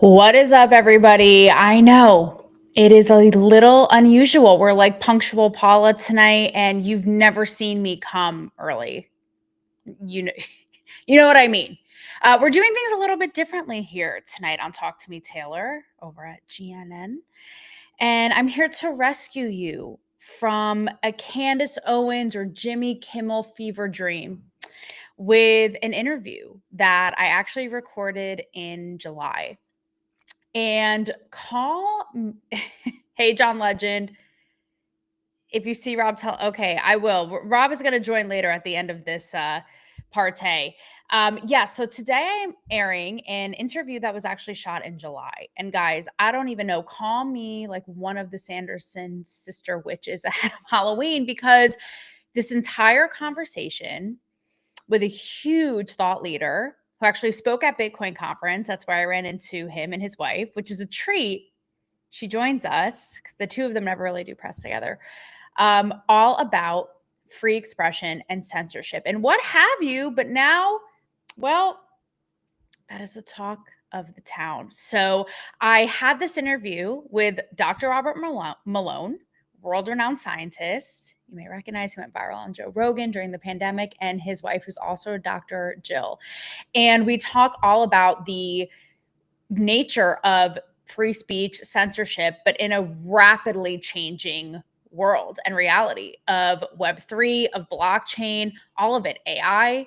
What is up, everybody? I know it is a little unusual. We're like punctual Paula tonight, and you've never seen me come early. You know, you know what I mean. We're doing things a little bit differently here tonight on Talk to Me Taylor over at GNN, and I'm here to rescue you from a Candace Owens or Jimmy Kimmel fever dream with an interview that I actually recorded in July. And hey, John Legend, if you see Rob, okay, I will. Rob is going to join later at the end of this partay. So today I'm airing an interview that was actually shot in July. And guys, I don't even know, call me like one of the Sanderson sister witches ahead of Halloween, because this entire conversation with a huge thought leader who actually spoke at Bitcoin conference. That's where I ran into him and his wife, which is a treat. She joins us because the two of them never really do press together. All about free expression and censorship and what have you. But now, well, that is the talk of the town. So I had this interview with Dr. Robert Malone, world-renowned scientist. You may recognize he went viral on Joe Rogan during the pandemic, and his wife, who's also Dr. Jill. And we talk all about the nature of free speech, censorship, but in a rapidly changing world and reality of Web3, of blockchain, all of it, AI.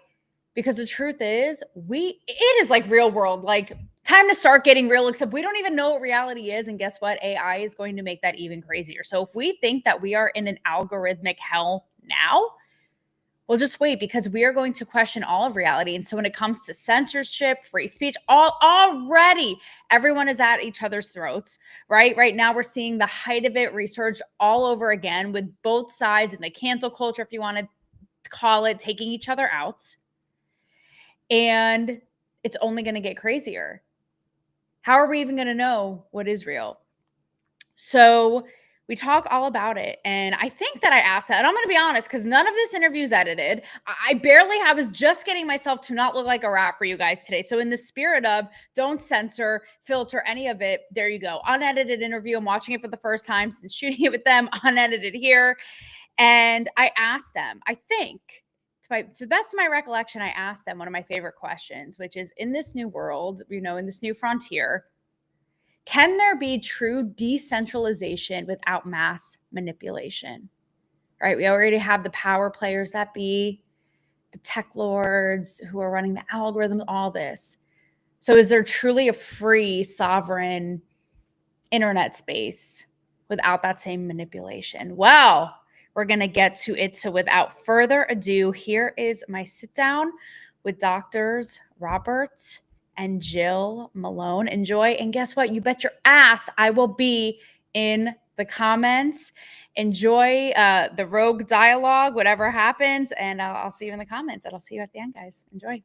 Because the truth is, it is like real world, like time to start getting real, except we don't even know what reality is. And guess what? AI is going to make that even crazier. So if we think that we are in an algorithmic hell now, well, just wait, because we are going to question all of reality. And so when it comes to censorship, free speech, already everyone is at each other's throats, right? Right now we're seeing the height of it resurge all over again, with both sides and the cancel culture, if you want to call it, taking each other out. And it's only going to get crazier. How are we even going to know what is real? So we talk all about it. And I think that I asked that, and I'm going to be honest, because none of this interview is edited. I was just getting myself to not look like a rat for you guys today. So in the spirit of don't censor, filter any of it, there you go. Unedited interview. I'm watching it for the first time since shooting it with them, unedited here. And I asked them, I think, to the best of my recollection, I asked them one of my favorite questions, which is, in this new world, in this new frontier, can there be true decentralization without mass manipulation? Right? We already have the power players that be, the tech lords who are running the algorithms, all this. So is there truly a free, sovereign internet space without that same manipulation? Well, we're going to get to it. So without further ado, here is my sit down with Doctors Robert and Jill Malone. Enjoy. And guess what? You bet your ass I will be in the comments. Enjoy the rogue dialogue, whatever happens. And I'll see you in the comments. And I'll see you at the end, guys. Enjoy.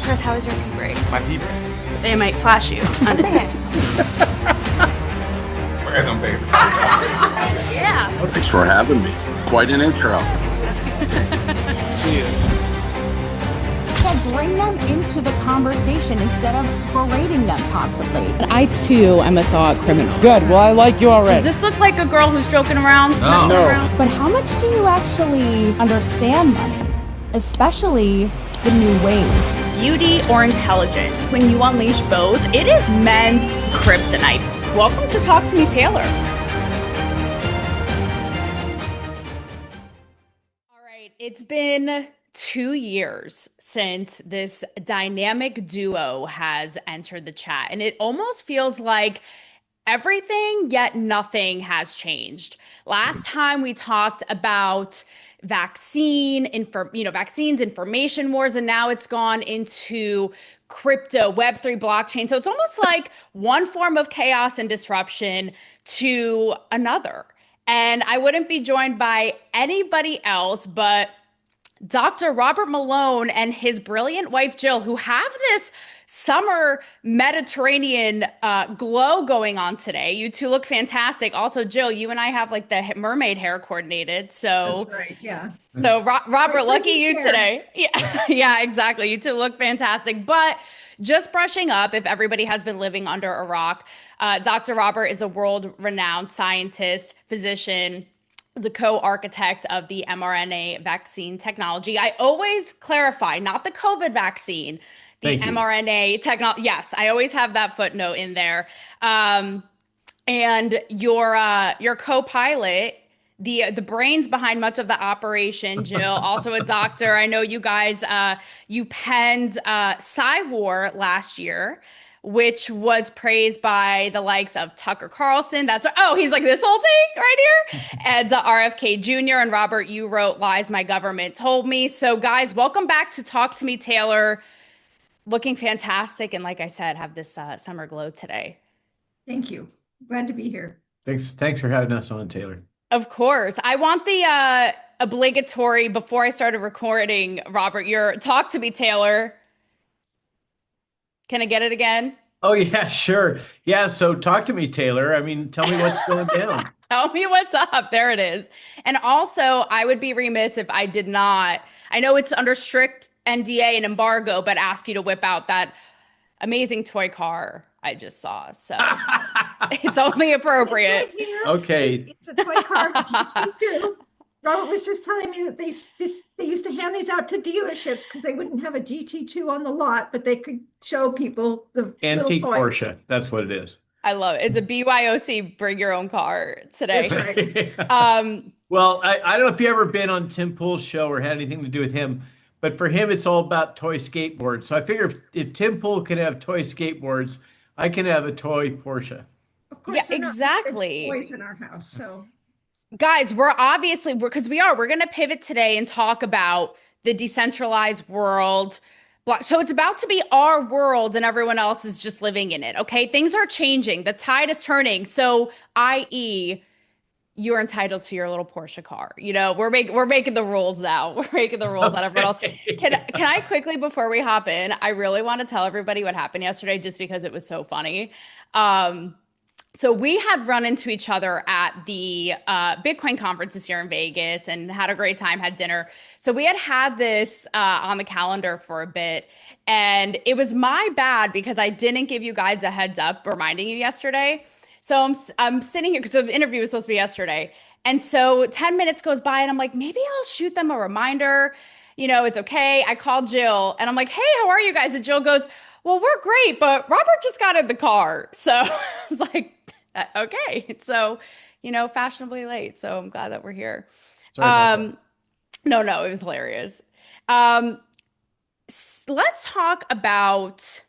Chris, how was your pee break? My pee break? It might flash you. Random, baby. Yeah. Well, thanks for having me. Quite an intro. So bring them into the conversation instead of berating them constantly. I too am a thought criminal. Good. Well, I like you already. Does this look like a girl who's joking around? No. But how much do you actually understand money? Especially the new wave. Beauty or intelligence? When you unleash both, it is men's kryptonite. Welcome to Talk to Me Taylor. All right, it's been 2 years since this dynamic duo has entered the chat, and it almost feels like everything yet nothing has changed. Last time we talked about vaccines, information wars, and now it's gone into crypto, Web3, blockchain. So it's almost like one form of chaos and disruption to another. And I wouldn't be joined by anybody else but Dr. Robert Malone and his brilliant wife, Jill, who have this summer Mediterranean glow going on today. You two look fantastic. Also, Jill, you and I have like the mermaid hair coordinated. So, That's right. Yeah. so Robert, lucky you hair. today. Yeah, yeah, exactly. You two look fantastic. But just brushing up, if everybody has been living under a rock, Dr. Robert is a world-renowned scientist, physician, is a co-architect of the mRNA vaccine technology. I always clarify, not the COVID vaccine, the mRNA technology. Yes, I always have that footnote in there. And your co-pilot, the brains behind much of the operation, Jill, also a doctor. I know you guys, you penned War last year, which was praised by the likes of Tucker Carlson. He's like this whole thing right here. And RFK Jr. and Robert, you wrote Lies My Government Told Me. So guys, welcome back to Talk to Me, Taylor. Looking fantastic. And like I said, have this summer glow today. Thank you. Glad to be here. Thanks for having us on, Taylor. Of course. I want the obligatory, before I started recording, Robert, your Talk to Me, Taylor. Can I get it again? Oh, yeah, sure. Yeah, so talk to me, Taylor. I mean, tell me what's going down. Tell me what's up. There it is. And also, I would be remiss if I did not, I know it's under strict NDA and embargo, but ask you to whip out that amazing toy car I just saw. So it's only appropriate. It's right here. Okay. It's a toy car GT2. Robert was just telling me that they used to hand these out to dealerships because they wouldn't have a GT2 on the lot, but they could show people the antique Porsche. That's what it is. I love it. It's a BYOC, bring your own car today. That's right. Well, I don't know if you ever been on Tim Pool's show or had anything to do with him, but for him, it's all about toy skateboards. So I figure if Tim Pool can have toy skateboards, I can have a toy Porsche. Of course, Yeah, exactly. Toys in our house, so. Guys, we're going to pivot today and talk about the decentralized world. So it's about to be our world and everyone else is just living in it. Okay. Things are changing. The tide is turning. So, i.e., you're entitled to your little Porsche car. You know, we're making the rules now. We're making the rules out of everyone else. Can I quickly, before we hop in, I really want to tell everybody what happened yesterday just because it was so funny. So we had run into each other at the Bitcoin conferences here in Vegas and had a great time, had dinner. So we had this on the calendar for a bit. And it was my bad because I didn't give you guys a heads up reminding you yesterday. So I'm sitting here because the interview was supposed to be yesterday. And so 10 minutes goes by and I'm like, maybe I'll shoot them a reminder. You know, it's okay. I called Jill and I'm like, hey, how are you guys? And Jill goes, well, we're great, but Robert just got in the car. So I was like, okay. So, you know, fashionably late. So I'm glad that we're here. No, it was hilarious. Let's talk about,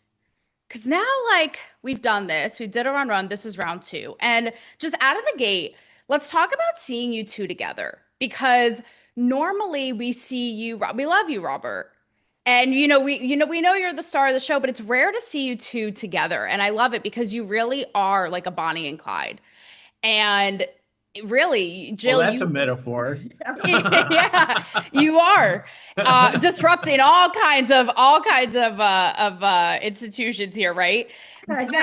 because now, like, we've done this. We did a run. This is round 2. And just out of the gate, let's talk about seeing you two together. Because normally we see you, we love you, Robert. And, we know you're the star of the show, but it's rare to see you two together. And I love it because you really are like a Bonnie and Clyde. And really, Jill, well, that's a metaphor. Yeah, you are disrupting all kinds of institutions here, right?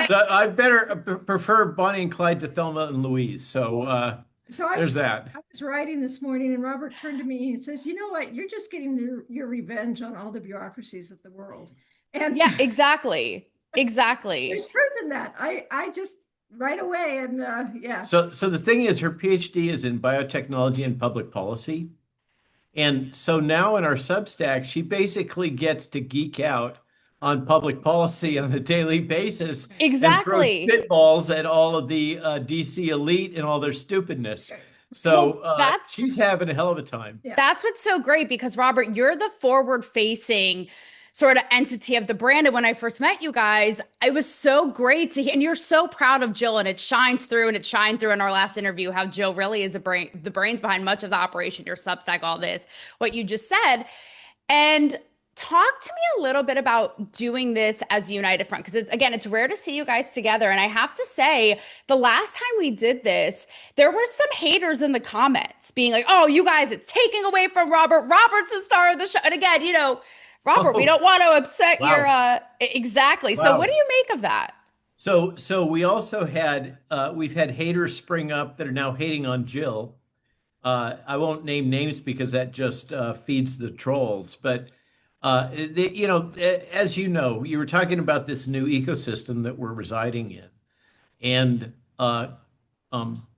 So I better prefer Bonnie and Clyde to Thelma and Louise. So there's that. I was writing this morning and Robert turned to me and says, you know what? You're just getting your revenge on all the bureaucracies of the world. And yeah, exactly. There's truth in that. I just right away. And yeah. So the thing is, her PhD is in biotechnology and public policy. And so now in our Substack, she basically gets to geek out on public policy on a daily basis. Exactly. And throw spitballs at all of the DC elite and all their stupidness. So she's having a hell of a time. Yeah. That's what's so great because, Robert, you're the forward-facing sort of entity of the brand. And when I first met you guys, it was so great to hear. And you're so proud of Jill, and it shines through, and it shined through in our last interview how Jill really is the brains behind much of the operation, your Substack, all this, what you just said. And talk to me a little bit about doing this as a united front, because it's rare to see you guys together. And I have to say, the last time we did this, there were some haters in the comments being like, oh, you guys, it's taking away from Robert. Robert's the star of the show. And again, Robert, we Oh, don't want to upset your wow. exactly. So what do Wow. you make of that? So we also had we've had haters spring up that are now hating on Jill. I won't name names because that just feeds the trolls. But as you know, you were talking about this new ecosystem that we're residing in, and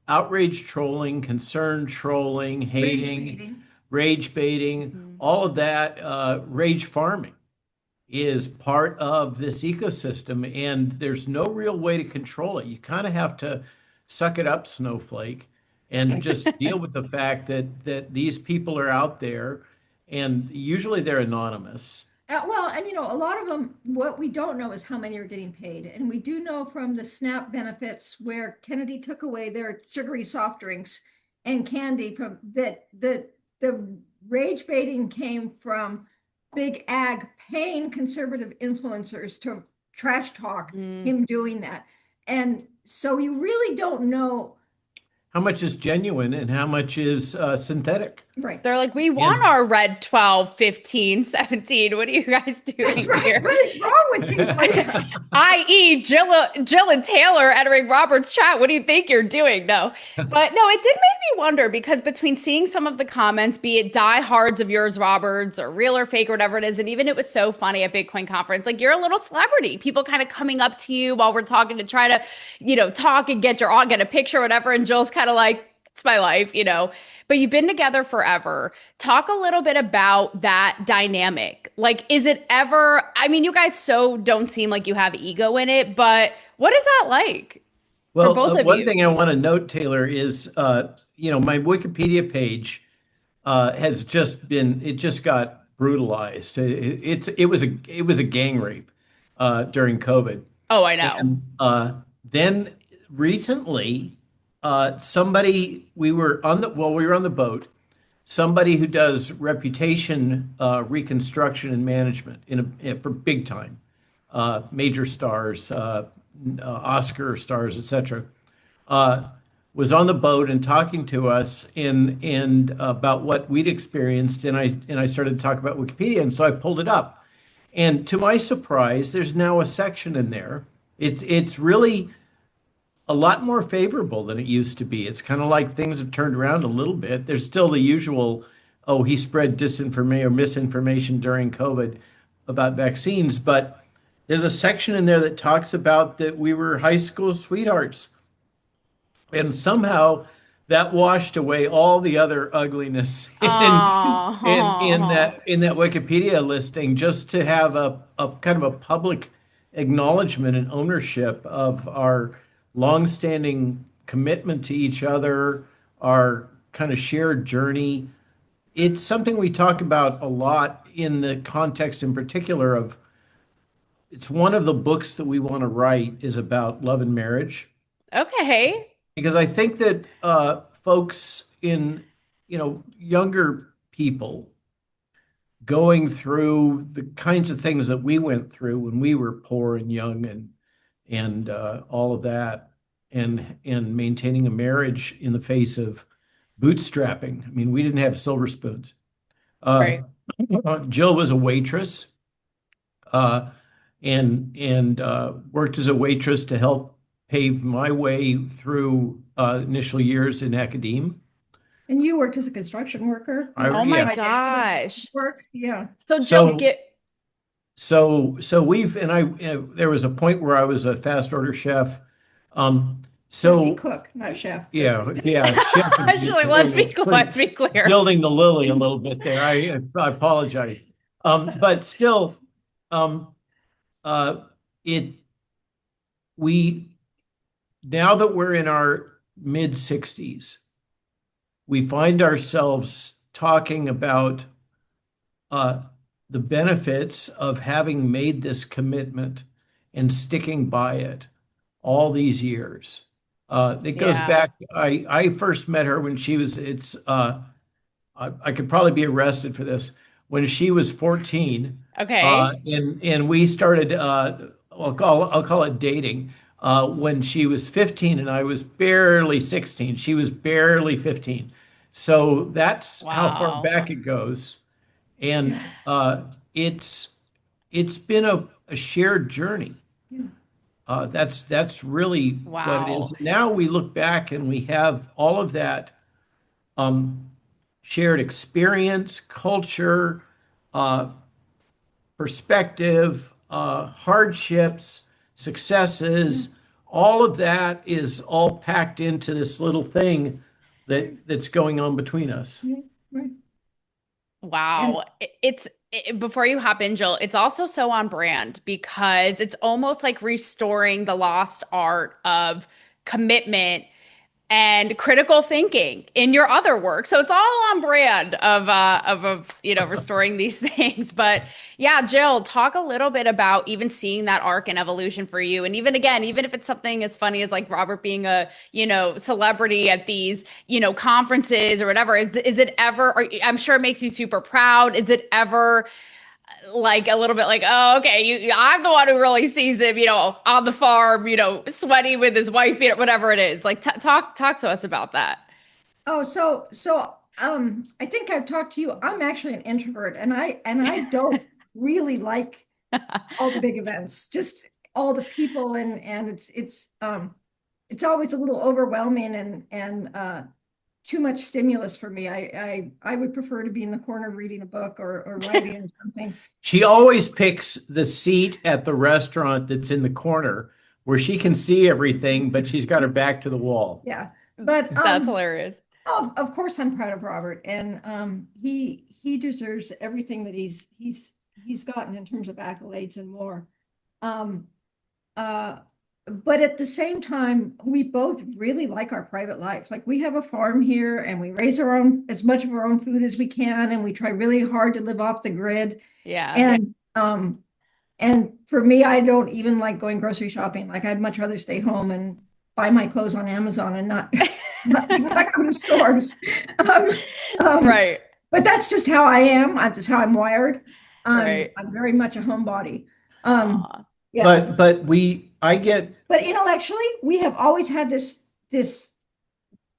outrage trolling, concern trolling, hating, baiting. rage baiting, all of that, rage farming is part of this ecosystem, and there's no real way to control it. You kind of have to suck it up, snowflake, and just deal with the fact that these people are out there, and usually they're anonymous. Well, and a lot of them, what we don't know is how many are getting paid. And we do know from the SNAP benefits where Kennedy took away their sugary soft drinks and candy from that the rage baiting came from big ag paying conservative influencers to trash talk him doing that. And so you really don't know. How much is genuine and how much is synthetic? Right. They're like, we want our red 12, 15, 17. What are you guys doing That's right. here? What is wrong with people? I.e., Jill and Taylor entering Robert's chat. What do you think you're doing? No. But no, it did make me wonder because between seeing some of the comments, be it diehards of yours, Roberts, or real or fake, or whatever it is, and even it was so funny at Bitcoin conference, like you're a little celebrity. People kind of coming up to you while we're talking to try to, talk and get a picture, or whatever. And Jill's kind of like, it's my life, but you've been together forever. Talk a little bit about that dynamic. Like, is it ever, you guys don't seem like you have ego in it, but what is that like Well, for both of one you? thing I want to note, Taylor, is my Wikipedia page it just got brutalized. It was a gang rape during COVID. Oh, I know. And then recently, we were on the boat. Somebody who does reputation reconstruction and management for big time major stars, Oscar stars, etc., was on the boat and talking to us in about what we'd experienced, and I started to talk about Wikipedia, and so I pulled it up, and to my surprise, there's now a section in there. It's really a lot more favorable than it used to be. It's kind of like things have turned around a little bit. There's still the usual, oh, he spread disinformation or misinformation during COVID about vaccines, but there's a section in there that talks about that we were high school sweethearts. And somehow that washed away all the other ugliness in that Wikipedia listing, just to have a kind of a public acknowledgement and ownership of our longstanding commitment to each other, our kind of shared journey. It's something we talk about a lot in the context in particular of, it's one of the books that we want to write is about love and marriage. Okay. Because I think that folks in, younger people going through the kinds of things that we went through when we were poor and young and all of that, and maintaining a marriage in the face of bootstrapping. We didn't have silver spoons. Right. Jill was a waitress, and worked as a waitress to help pave my way through initial years in academia. And you worked as a construction worker. Oh my Yeah. gosh. Works, yeah. So Jill, there was a point where I was a fast order chef. He cook, not chef. Yeah. Chef She's like, let's be clear. Building the lily a little bit there. I apologize. But still, now that we're in our mid 60s, we find ourselves talking about the benefits of having made this commitment and sticking by it all these years. It goes back. I first met her when she was. I could probably be arrested for this. When she was 14. Okay. And we started. I'll call it dating. When she was 15 and I was barely 16. She was barely 15. So that's how far back it goes. And it's been a shared journey. That's really what it is. Wow. Now we look back and we have all of that shared experience, culture, uh, perspective, hardships, successes. All of that is all packed into this little thing that's going on between us. Yeah, right. Wow. Before you hop in, Jill, it's also so on brand because it's almost like restoring the lost art of commitment and critical thinking in your other work. So it's all on brand of restoring these things. But yeah, Jill, talk a little bit about even seeing that arc and evolution for you. And even again, even if it's something as funny as like Robert being a, celebrity at these, conferences or whatever, is it ever, or I'm sure it makes you super proud. Is it ever like a little bit like, oh, okay, I'm the one who really sees him, on the farm, sweaty with his wife, whatever it is. Like, talk to us about that. Oh, I think I've talked to you. I'm actually an introvert, and I don't really like all the big events, just all the people, and it's always a little overwhelming and too much stimulus for me. I would prefer to be in the corner reading a book or writing or something. She always picks the seat at the restaurant that's in the corner where she can see everything, but she's got her back to the wall. Yeah, but That's hilarious. of course, I'm proud of Robert, and he deserves everything that he's gotten in terms of accolades and more. Um, but at the same time, we both really like our private life. Like, we have a farm here, and we raise our own, as much of our own food as we can, and we try really hard to live off the grid. Yeah. And for me, I don't even like going grocery shopping. Like, I'd much rather stay home and buy my clothes on Amazon and not go to stores. Right. But that's just how I am. I'm just how I'm wired. Right. I'm very much a homebody. Aw. Yeah. But But intellectually, we have always had this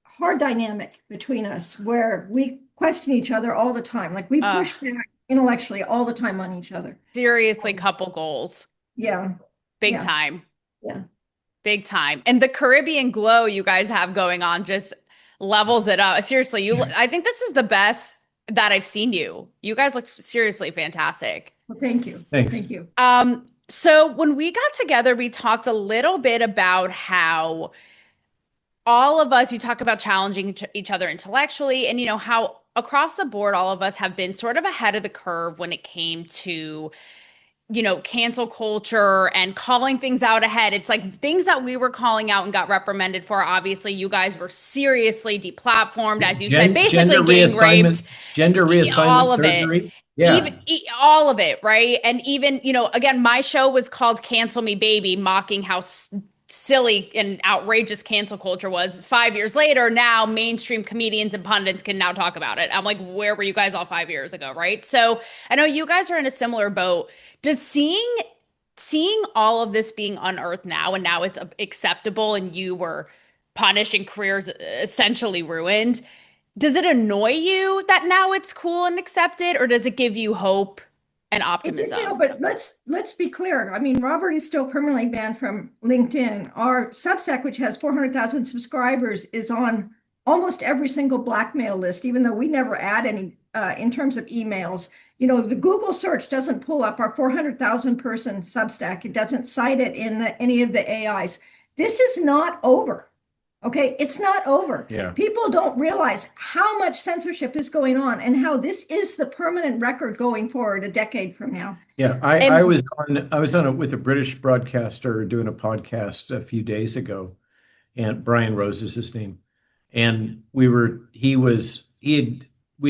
hard dynamic between us where we question each other all the time. Like, we push back intellectually all the time on each other. Seriously, couple goals. Yeah. Big Yeah. time. Yeah. Big time. And the Caribbean glow you guys have going on just levels it up. Seriously, I think this is the best that I've seen you. You guys look seriously fantastic. Well, thank you. Thanks. Thank you. So when we got together, we talked a little bit about how all of us, you talk about challenging each other intellectually, and how across the board, all of us have been sort of ahead of the curve when it came to cancel culture and calling things out ahead. It's like things that we were calling out and got reprimanded for. Obviously, you guys were seriously deplatformed, as you said, basically gang raped, gender reassignment, all of surgery. it. Yeah. Even all of it, right? And even, again, my show was called Cancel Me Baby, mocking how silly and outrageous cancel culture was. 5 years later, now mainstream comedians and pundits can now talk about it. I'm like, where were you guys all 5 years ago, right? So I know you guys are in a similar boat. Does seeing all of this being unearthed now, and now it's acceptable, and you were punished and careers essentially ruined, does it annoy you that now it's cool and accepted, or does it give you hope and optimism? But let's be clear. I mean, Robert is still permanently banned from LinkedIn. Our Substack, which has 400,000 subscribers, is on almost every single blackmail list, even though we never add any in terms of emails. The Google search doesn't pull up our 400,000 person Substack. It doesn't cite it in any of the AIs. This is not over. Okay, it's not over. Yeah. People don't realize how much censorship is going on and how this is the permanent record going forward a decade from now. Yeah, I was on with a British broadcaster doing a podcast a few days ago, and Brian Rose is his name, and we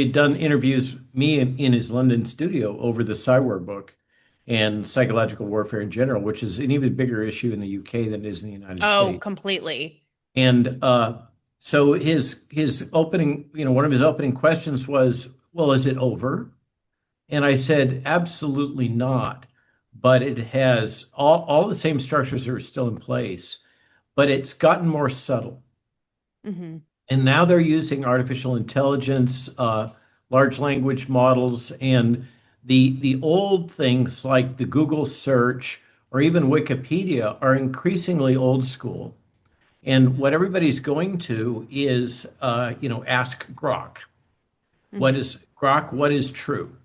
had done interviews, me in his London studio, over the Cywar book and psychological warfare in general, which is an even bigger issue in the UK than it is in the United States. Oh, completely. And so his opening, one of his opening questions was, well, is it over? And I said, absolutely not. But it has all the same structures are still in place, but it's gotten more subtle. Mm-hmm. And now they're using artificial intelligence, large language models, and The old things like the Google search or even Wikipedia are increasingly old school. And what everybody's going to is, ask Grok. What is Grok? What is true?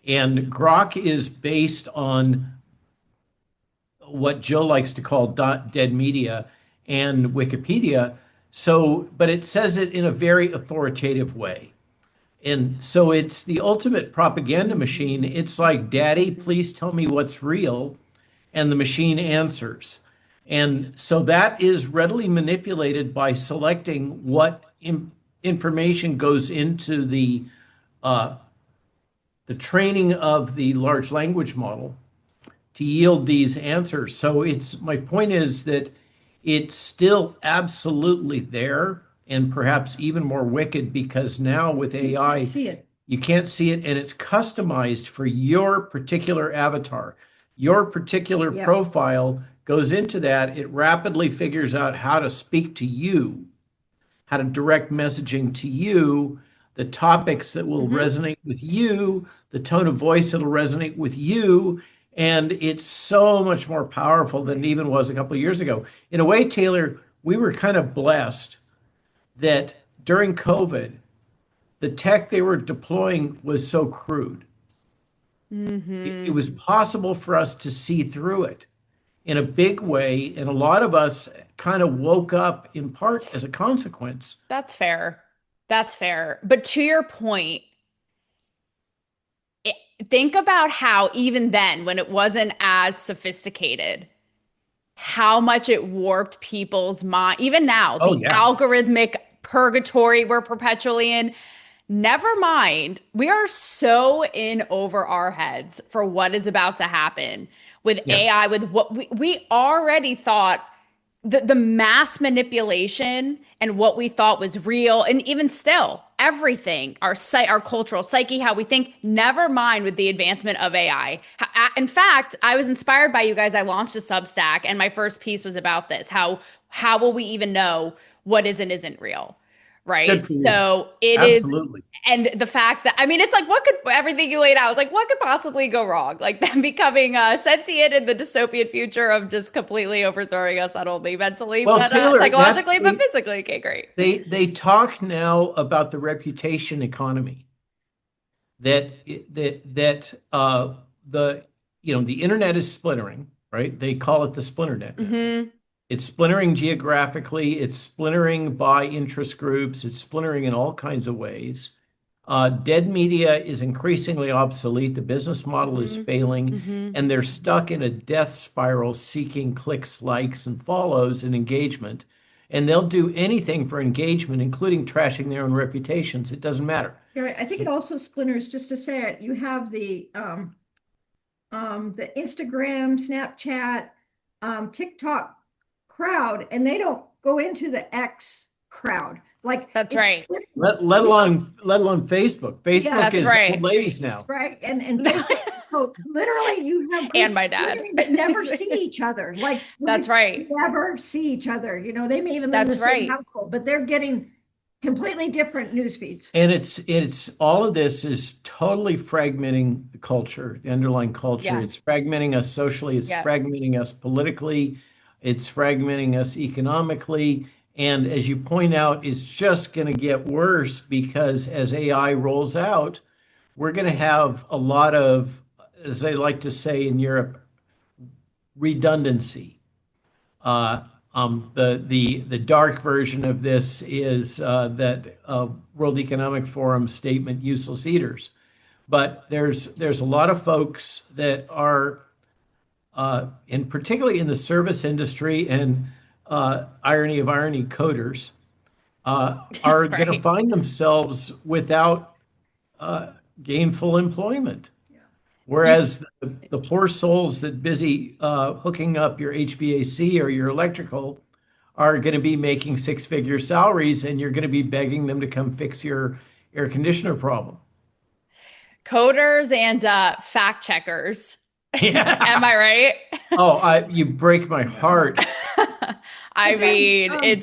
And Grok is based on what Jill likes to call dead media and Wikipedia. So, but it says it in a very authoritative way. And so it's the ultimate propaganda machine. It's like, Daddy, please tell me what's real. And the machine answers. And so that is readily manipulated by selecting what information goes into the training of the large language model to yield these answers. So my point is that it's still absolutely there, and perhaps even more wicked, because now with AI, See it. you can't see it, and it's customized for your particular avatar. Your particular Yep. profile goes into that. It rapidly figures out how to speak to you, how to direct messaging to you, the topics that will resonate with you, the tone of voice that'll resonate with you. And it's so much more powerful than it even was a couple of years ago. In a way, Taylor, we were kind of blessed that during COVID, the tech they were deploying was so crude. It was possible for us to see through it in a big way. And a lot of us kind of woke up in part as a consequence. That's fair. That's fair. But to your point, think about how even then, when it wasn't as sophisticated, how much it warped people's mind. Even now, Oh, the yeah. algorithmic purgatory we're perpetually in. Never mind, we are so in over our heads for what is about to happen with AI, with what we already thought the mass manipulation and what we thought was real, and even still everything, our cultural psyche, how we think, never mind with the advancement of AI. In fact, I was inspired by you guys. I launched a Substack, and my first piece was about this. How will we even know what is and isn't real? Right. Good for you. So it is. Absolutely. And the fact that, I mean, it's like, everything you laid out, it's like, what could possibly go wrong? Like them becoming sentient in the dystopian future of just completely overthrowing us, not only mentally, Well, but Taylor, psychologically, but physically. Okay, great. They talk now about the reputation economy. The internet is splintering, right? They call it the splinternet now. It's splintering geographically, it's splintering by interest groups, it's splintering in all kinds of ways. Dead media is increasingly obsolete. The business model is failing, and they're stuck in a death spiral seeking clicks, likes, and follows and engagement. And they'll do anything for engagement, including trashing their own reputations. It doesn't matter. Yeah, I think it also splinters, just to say it. You have the Instagram, Snapchat, TikTok crowd, and they don't go into the X crowd. Like That's it's right. split- Let alone Facebook. Facebook Yeah, is right. old ladies now. right, and Facebook. So literally, you have And groups my dad. splitting that never see each other. Like That's right. never see each other. You know, they may even live in the That's same right. household, but they're getting completely different news feeds. And it's all of this is totally fragmenting the culture, the underlying culture. Yeah. It's fragmenting us socially, it's Yeah. fragmenting us politically, it's fragmenting us economically. And as you point out, it's just going to get worse, because as AI rolls out, we're going to have a lot of, as they like to say in Europe, redundancy. The dark version of this is that World Economic Forum statement, useless eaters. But there's a lot of folks that are, and particularly in the service industry, and irony of irony, coders, are going to Right. find themselves without gainful employment. Whereas the poor souls that busy hooking up your HVAC or your electrical are going to be making six-figure salaries, and you're going to be begging them to come fix your air conditioner problem. Coders and fact checkers. Yeah. Am I right? Oh, you break my heart. I But then, mean,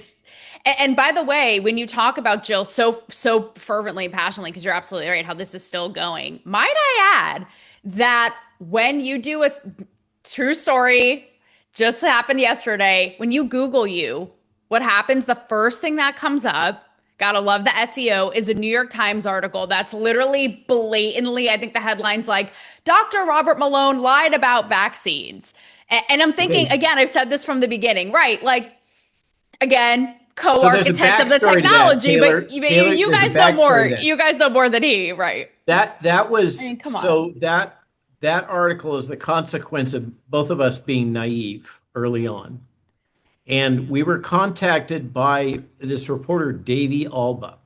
and by the way, when you talk about Jill so fervently and passionately, because you're absolutely right, how this is still going, might I add that when you do a true story, just happened yesterday, when you Google what happens, the first thing that comes up, gotta love the SEO, is a New York Times article that's literally blatantly, I think the headline's like, Dr. Robert Malone lied about vaccines. And I'm thinking, Okay. again, I've said this from the beginning, right? Like, again, So there's a co-architect of the backstory to that, technology, Taylor. but Taylor, you there's a guys know more. backstory to that. You guys know more than he, right? That was, I mean, come so on. that article is the consequence of both of us being naive early on. And we were contacted by this reporter, Davey Alba.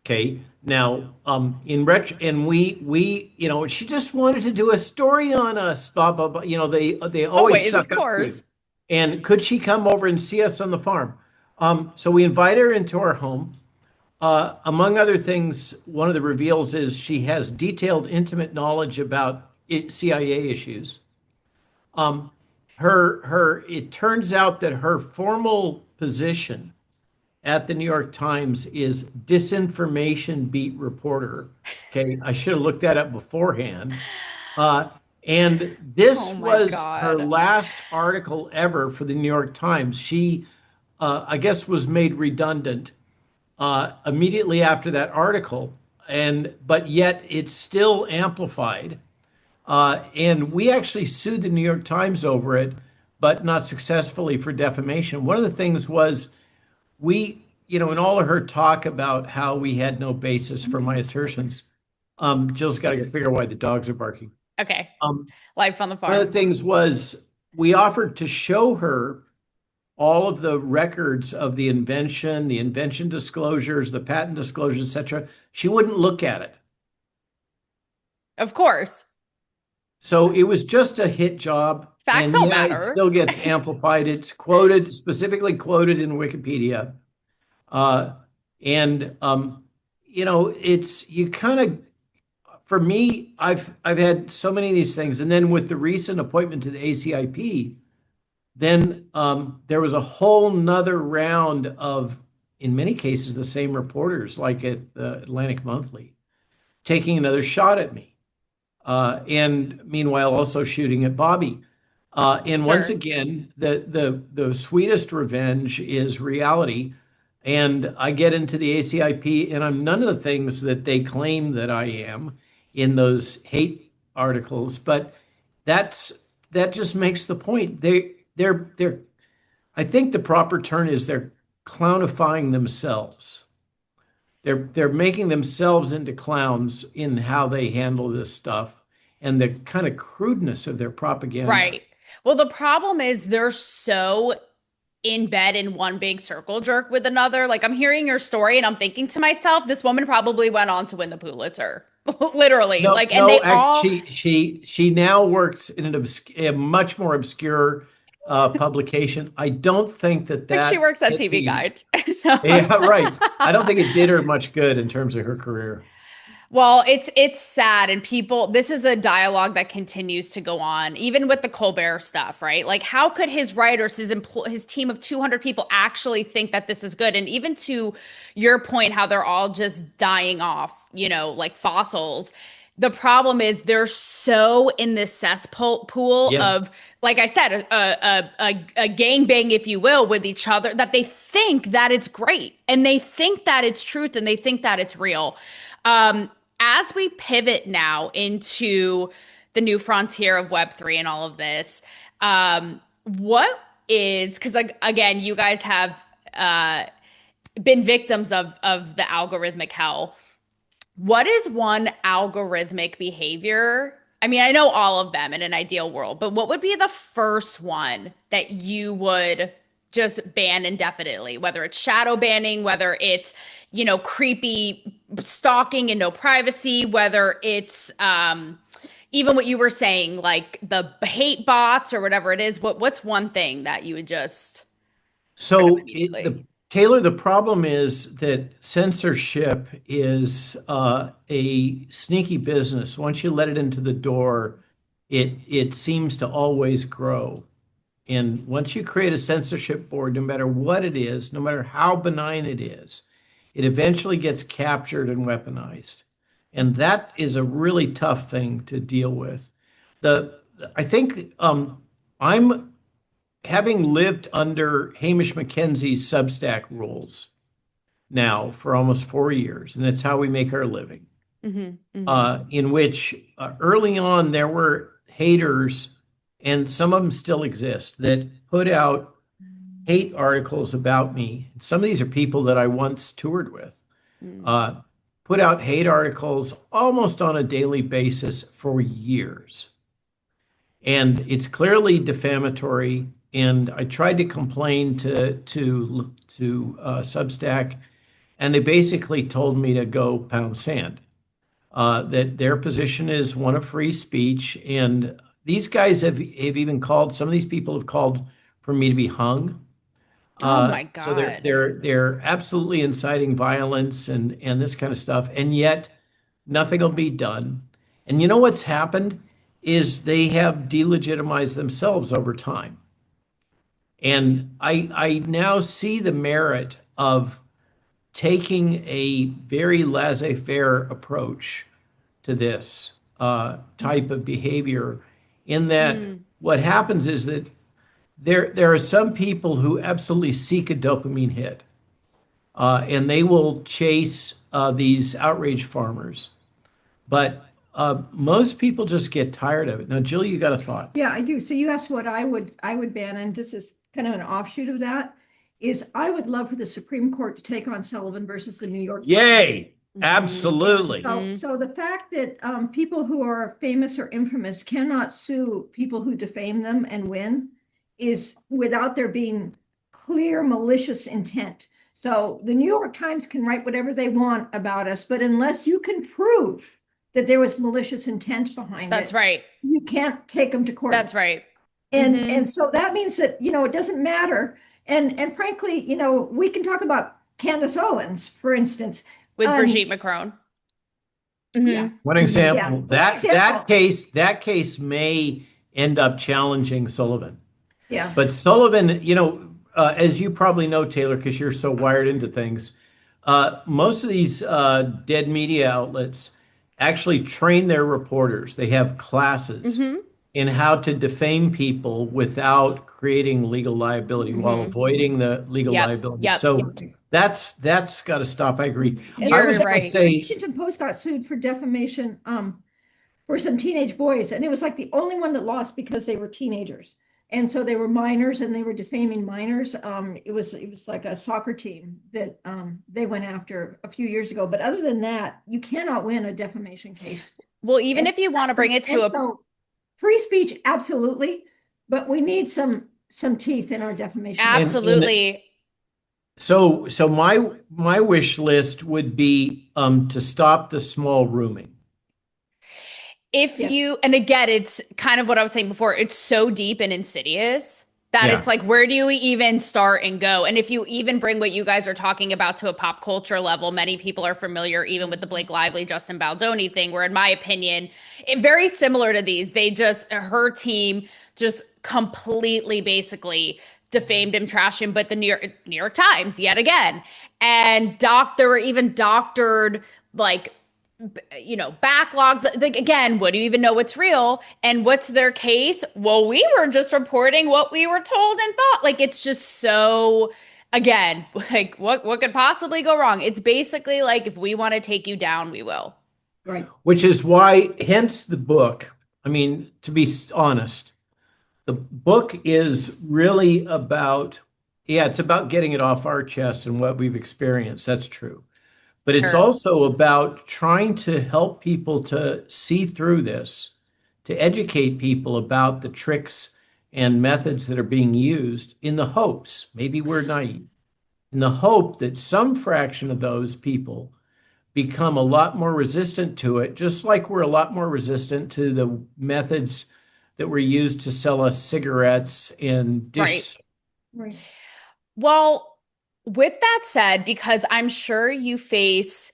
Okay. Now, and we, she just wanted to do a story on us, blah, blah, blah. They always Always, suck of up to course. it. And could she come over and see us on the farm? So we invite her into our home. Among other things, one of the reveals is she has detailed, intimate knowledge about CIA issues. It turns out that her formal position at the New York Times is disinformation beat reporter. Okay, I should have looked that up beforehand. And this Oh my was her God. last article ever for the New York Times. She, I guess, was made redundant immediately after that article, but yet it's still amplified. And we actually sued the New York Times over it, but not successfully, for defamation. One of the things was in all of her talk about how we had no basis for my assertions, Jill's got to figure out why the dogs are barking. Okay. Um, Life on the One of the farm. things was we offered to show her all of the records of the invention disclosures, the patent disclosures, etc. She wouldn't look at it. Of course. So it was just a hit job. Facts And don't yeah, matter. it still gets amplified. It's specifically quoted in Wikipedia. You kind of, for me, I've had so many of these things. And then with the recent appointment to the ACIP, then there was a whole nother round of, in many cases, the same reporters, like at the Atlantic Monthly, taking another shot at me. And meanwhile, also shooting at Bobby. And once Sure. again, the sweetest revenge is reality. And I get into the ACIP, and I'm none of the things that they claim that I am in those hate articles. But that just makes the point. They're I think the proper term is they're clownifying themselves. They're making themselves into clowns in how they handle this stuff and the kind of crudeness of their propaganda. Right. Well, the problem is they're so in bed in one big circle jerk with another. Like, I'm hearing your story and I'm thinking to myself, this woman probably went on to win the Pulitzer. Literally. She now works in a much more obscure publication. I don't think that she works at TV Guide. No. Yeah, right. I don't think it did her much good in terms of her career. Well, it's sad, and this is a dialogue that continues to go on, even with the Colbert stuff, right? Like, how could his writers, his team of 200 people actually think that this is good? And even to your point, how they're all just dying off, like fossils. The problem is they're so in this cesspool Yes. of, like I said, a gangbang, if you will, with each other, that they think that it's great, and they think that it's truth, and they think that it's real. As we pivot now into the new frontier of Web3 and all of this, because again, you guys have been victims of the algorithmic hell. What is one algorithmic behavior? I mean, I know all of them in an ideal world, but what would be the first one that you would just ban indefinitely, whether it's shadow banning, whether it's, creepy stalking and no privacy, whether it's even what you were saying, like the hate bots or whatever it is? What's one thing that you would just... Taylor, the problem is that censorship is a sneaky business. Once you let it into the door, it seems to always grow. And once you create a censorship board, no matter what it is, no matter how benign it is, it eventually gets captured and weaponized. And that is a really tough thing to deal with. I think I'm having lived under Hamish Mackenzie's Substack rules now for almost 4 years, and that's how we make our living. In which early on there were haters, and some of them still exist, that put out hate articles about me. Some of these are people that I once toured with. Put out hate articles almost on a daily basis for years. And it's clearly defamatory. And I tried to complain to Substack, and they basically told me to go pound sand. That their position is one of free speech. And these guys have even called, some of these people have called for me to be hung. Oh my God. So they're absolutely inciting violence and this kind of stuff, and yet nothing will be done. And you know what's happened is they have delegitimized themselves over time. And I now see the merit of taking a very laissez-faire approach to this type of behavior, in that what happens is that there are some people who absolutely seek a dopamine hit, and they will chase these outrage farmers. But most people just get tired of it. Now, Jill, you got a thought? Yeah, I do. So you asked what I would ban, and this is kind of an offshoot of that, is I would love for the Supreme Court to take on Sullivan versus the New York Times. Yay! Absolutely. So the fact that people who are famous or infamous cannot sue people who defame them and win is without there being clear malicious intent. So the New York Times can write whatever they want about us, but unless you can prove that there was malicious intent behind That's it, right. you can't take them to court. That's right. And so that means that, it doesn't matter. And frankly, we can talk about Candace Owens, for instance. With Brigitte Macron. Yeah. One example, Yeah. that case may end up challenging Sullivan. Yeah. But Sullivan, as you probably know, Taylor, because you're so wired into things, most of these dead media outlets actually train their reporters. They have classes in how to defame people without creating legal liability, while avoiding the legal liability. So that's got to stop. I agree. I was going to say, Washington Post got sued for defamation for some teenage boys, and it was like the only one that lost because they were teenagers. And so they were minors, and they were defaming minors. It was like a soccer team that they went after a few years ago. But other than that, you cannot win a defamation case. Well, even if you want to bring it to free speech, absolutely, but we need some teeth in our defamation. Absolutely. So my wish list would be to stop the small rooming. And again, it's kind of what I was saying before, it's so deep and insidious that it's like, where do you even start and go? And if you even bring what you guys are talking about to a pop culture level, many people are familiar even with the Blake Lively, Justin Baldoni thing, where in my opinion, very similar to these, her team just completely basically defamed him, trashed him, but the New York Times yet again. And there were even doctored backlogs. Like, again, what do you even know what's real? And what's their case? Well, we were just reporting what we were told and thought. Like, it's just so, again, like what could possibly go wrong? It's basically like, if we want to take you down, we will. Right. Which is why, hence the book. I mean, to be honest, the book is really about, it's about getting it off our chest and what we've experienced. That's true. But it's also about trying to help people to see through this, to educate people about the tricks and methods that are being used, in the hopes, maybe we're naive, in the hope that some fraction of those people become a lot more resistant to it, just like we're a lot more resistant to the methods that were used to sell us cigarettes and dish. Right. Well, with that said, because I'm sure you face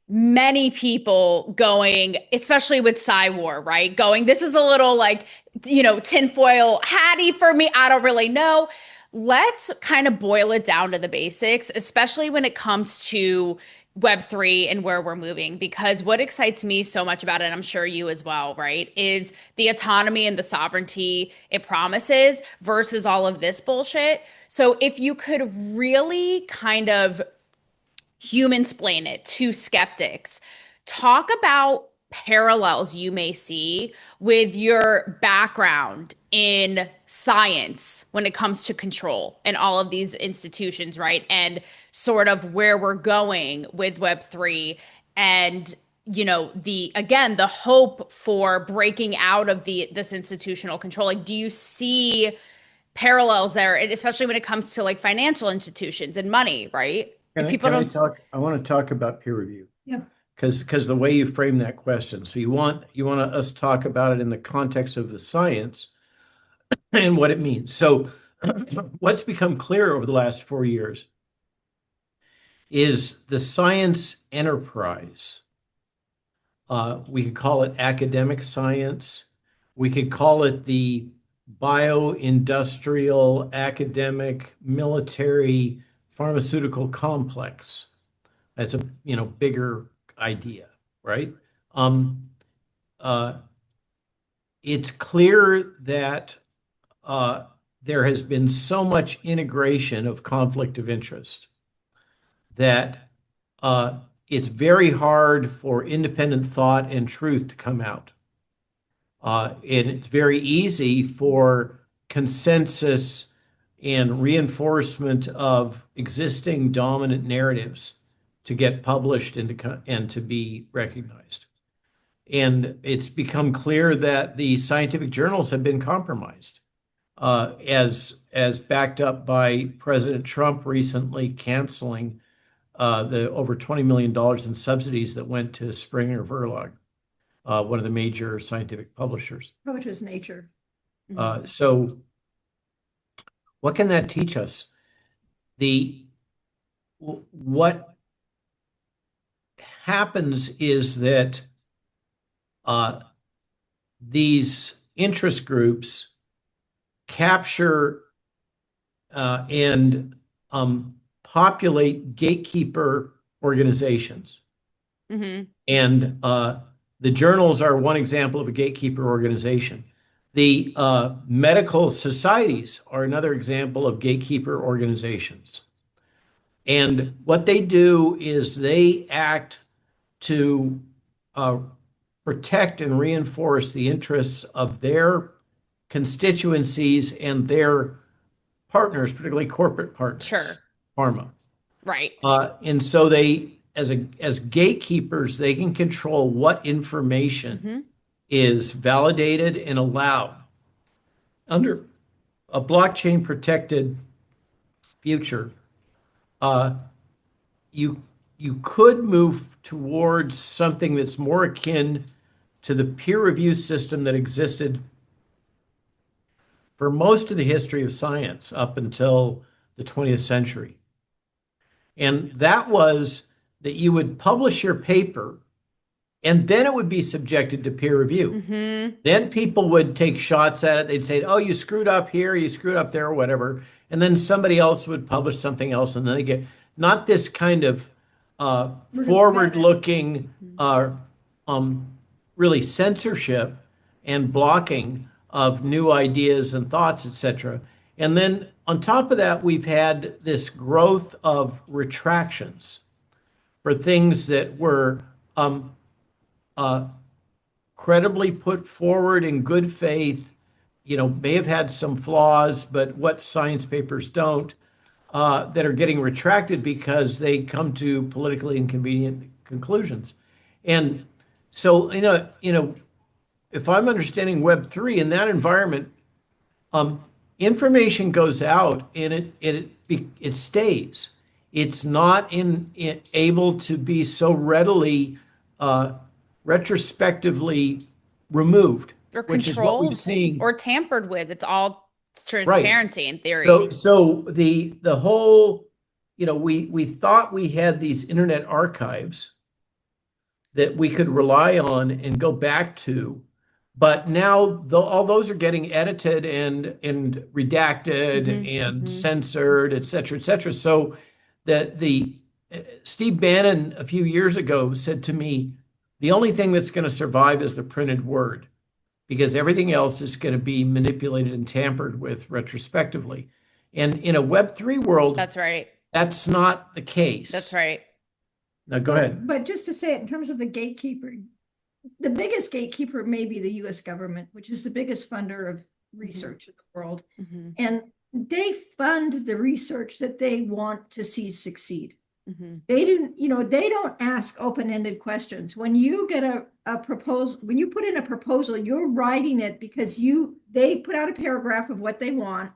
many people going, especially with War, right? Going, this is a little like, tinfoil hatty for me. I don't really know. let's kind of boil it down to the basics, especially when it comes to Web3 and where we're moving. Because what excites me so much about it, and I'm sure you as well, right, is the autonomy and the sovereignty it promises versus all of this bullshit. So if you could really kind of human-splain it to skeptics, talk about parallels you may see with your background in science when it comes to control and all of these institutions, right? And sort of where we're going with Web3 and the hope for breaking out of this institutional control. Like, do you see parallels there, and especially when it comes to like financial institutions and money, right? If people don't talk, I want to talk about peer review. Yeah. Because the way you frame that question, so you want us to talk about it in the context of the science and what it means. So what's become clear over the last 4 years is the science enterprise. We could call it academic science. We could call it the bio-industrial, academic, military, pharmaceutical complex. That's a bigger idea, right? It's clear that there has been so much integration of conflict of interest that it's very hard for independent thought and truth to come out. And it's very easy for consensus and reinforcement of existing dominant narratives to get published and to be recognized. And it's become clear that the scientific journals have been compromised, as backed up by President Trump recently canceling the over $20 million in subsidies that went to Springer Verlag, one of the major scientific publishers. Which is Nature. So what can that teach us? What happens is that these interest groups capture and populate gatekeeper organizations. Mm-hmm. And the journals are one example of a gatekeeper organization. The medical societies are another example of gatekeeper organizations. And what they do is they act to protect and reinforce the interests of their constituencies and their partners, particularly corporate partners, Sure. pharma. Right. And so they, as gatekeepers, they can control what information is validated and allowed under a blockchain protected future. You could move towards something that's more akin to the peer review system that existed for most of the history of science up until the 20th century. And that was that you would publish your paper and then it would be subjected to peer review. Mm-hmm. Then people would take shots at it. They'd say, oh, you screwed up here, you screwed up there, or whatever. And then somebody else would publish something else. And then they get not this kind of forward-looking, really censorship and blocking of new ideas and thoughts, etc. And then on top of that, we've had this growth of retractions for things that were credibly put forward in good faith, may have had some flaws, but what science papers don't, that are getting retracted because they come to politically inconvenient conclusions. And so, if I'm understanding Web3 in that environment, information goes out and it stays. It's not able to be so readily retrospectively removed, Or which is what we've controlled seen. or tampered with. It's all transparency in theory. So the whole, we thought we had these internet archives that we could rely on and go back to, But now all those are getting edited and redacted and mhm. censored, et cetera, et cetera. So the Steve Bannon a few years ago said to me, the only thing that's going to survive is the printed word, because everything else is going to be manipulated and tampered with retrospectively. And in a Web3 world, That's right. that's not the case. That's right. Now go ahead. But just to say it in terms of the gatekeeper, the biggest gatekeeper may be the US government, which is the biggest funder of research in the world. Mhm, And they fund the research that they want to see succeed. mhm. They didn't, they don't ask open-ended questions. When you get a proposal, when you put in a proposal, you're writing it because they put out a paragraph of what they want,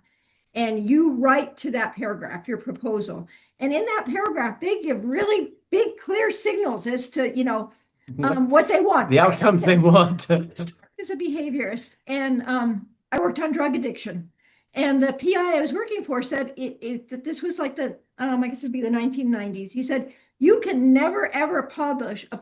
and you write to that paragraph your proposal. And in that paragraph, they give really big, clear signals as to, what they want. The outcomes they want. As a behaviorist, and I worked on drug addiction. And the PI I was working for said that this was like I guess it'd be the 1990s. He said, you can never, ever publish a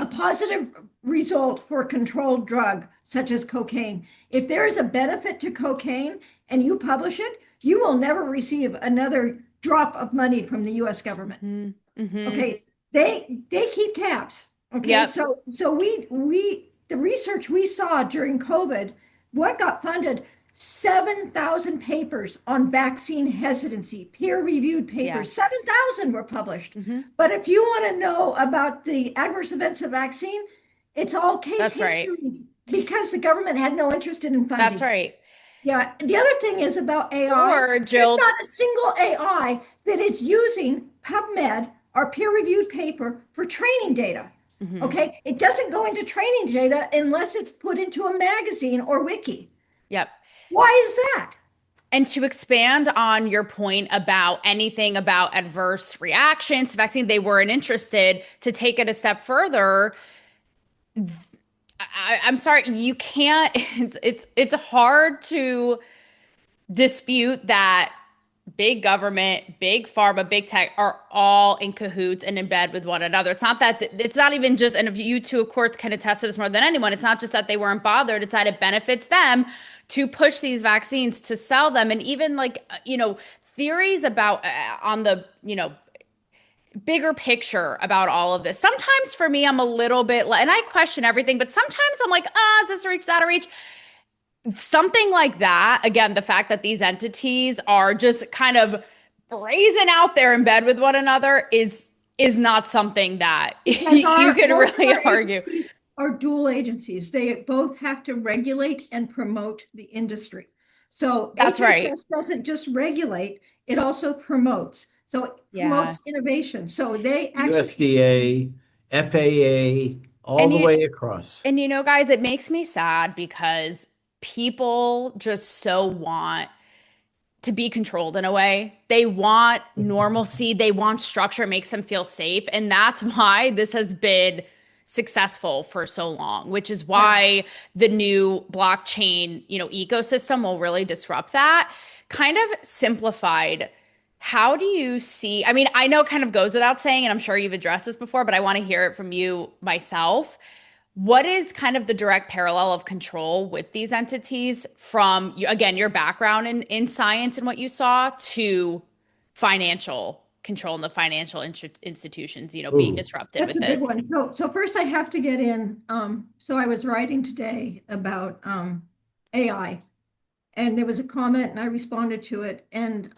positive result for a controlled drug, such as cocaine. If there is a benefit to cocaine and you publish it, you will never receive another drop of money from the US government. Mhm. Okay. They keep tabs. Okay. Yep. So we the research we saw during COVID, what got funded? 7,000 papers on vaccine hesitancy, peer-reviewed papers. 7,000 were published. But if you want to know about the adverse events of vaccine, it's all case That's right. histories, because the government had no interest in funding. That's right. Yeah. The other thing is about AI. Or, Jill- There's not a single AI that is using PubMed or peer-reviewed paper for training data. Okay. It doesn't go into training data unless it's put into a magazine or wiki. Yep. Why is that? And to expand on your point about anything about adverse reactions to vaccine, they weren't interested. To take it a step further, I'm sorry, you can't. It's hard to dispute that big government, big pharma, big tech are all in cahoots and in bed with one another. It's not even just, and you two, of course, can attest to this more than anyone. It's not just that they weren't bothered. It's that it benefits them to push these vaccines, to sell them. And even theories about on the, bigger picture about all of this. Sometimes for me, I'm a little bit, and I question everything, but sometimes I'm like, is this a reach, that a reach? Something like that, again, the fact that these entities are just kind of brazen out there in bed with one another is not something that you could really argue. Are dual agencies. They both have to regulate and promote the industry. So that's right. HHS doesn't just regulate, it also promotes. So it promotes innovation. So they actually USDA, FAA, all the way across. And guys, it makes me sad because people just so want to be controlled in a way. They want normalcy. They want structure. It makes them feel safe. And that's why this has been successful for so long, which is why the new blockchain, ecosystem will really disrupt that. Kind of simplified, how do you see, I know it kind of goes without saying, and I'm sure you've addressed this before, but I want to hear it from you myself. What is kind of the direct parallel of control with these entities from, again, your background in science and what you saw, to financial control and the financial institutions, being disrupted with this? That's a big one. So first I have to get in. So I was writing today about AI, and there was a comment and I responded to it. And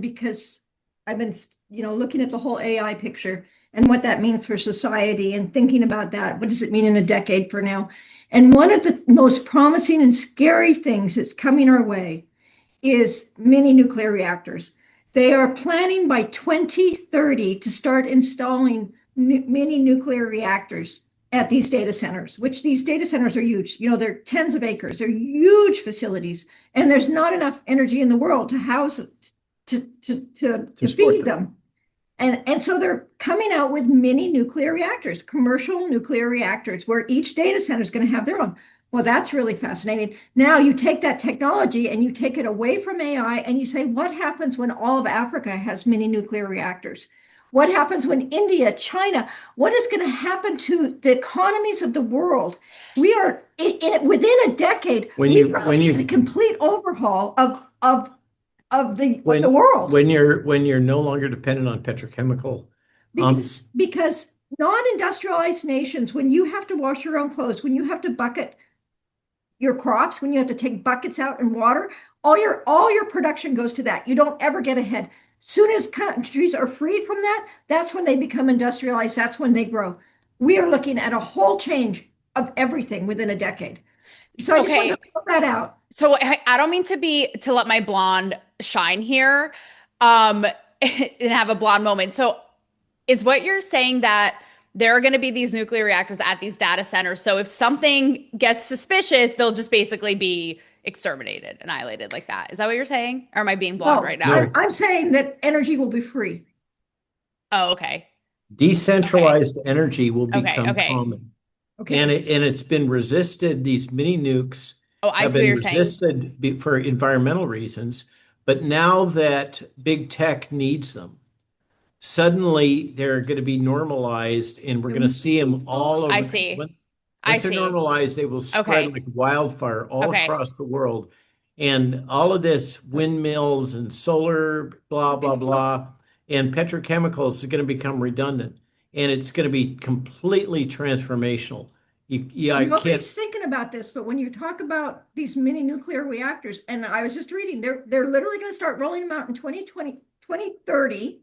because I've been, looking at the whole AI picture and what that means for society and thinking about that. What does it mean in a decade from now? And one of the most promising and scary things that's coming our way is mini nuclear reactors. They are planning by 2030 to start installing mini nuclear reactors at these data centers, which these data centers are huge. They're tens of acres. They're huge facilities, and there's not enough energy in the world to house, to feed them. And so they're coming out with mini nuclear reactors, commercial nuclear reactors, where each data center is going to have their own. Well, that's really fascinating. Now you take that technology and you take it away from AI and you say, what happens when all of Africa has mini nuclear reactors? What happens when India, China, what is going to happen to the economies of the world? We are within a decade, When we you are when looking at a you complete overhaul of the when world. when you're no longer dependent on petrochemical, Because non-industrialized nations, when you have to wash your own clothes, when you have to bucket your crops, when you have to take buckets out and water, all your production goes to that. You don't ever get ahead. Soon as countries are freed from that, that's when they become industrialized. That's when they grow. We are looking at a whole change of everything within a decade. So I just wanted Okay. to throw that out. So I don't mean to let my blonde shine here, and have a blonde moment. So is what you're saying that there are going to be these nuclear reactors at these data centers? So if something gets suspicious, they'll just basically be exterminated, annihilated like that. Is that what you're saying? Or am I being blonde right now? No. I'm saying that energy will be free. Oh, okay. decentralized energy will Okay. become Okay. common. Okay. And it's been resisted. These mini nukes Oh, I have see what been you're saying. resisted for environmental reasons. But now that big tech needs them, suddenly they're going to be normalized, and we're going to see them all over. I see. I Once they're see. normalized, they will spread Okay. like wildfire all Okay. across the world. And all of this windmills and solar, blah, blah, blah, and petrochemicals is going to become redundant. And it's going to be completely transformational. I can't. Nobody's thinking about this, but when you talk about these mini nuclear reactors, and I was just reading, they're literally going to start rolling them out in 2020, 2030.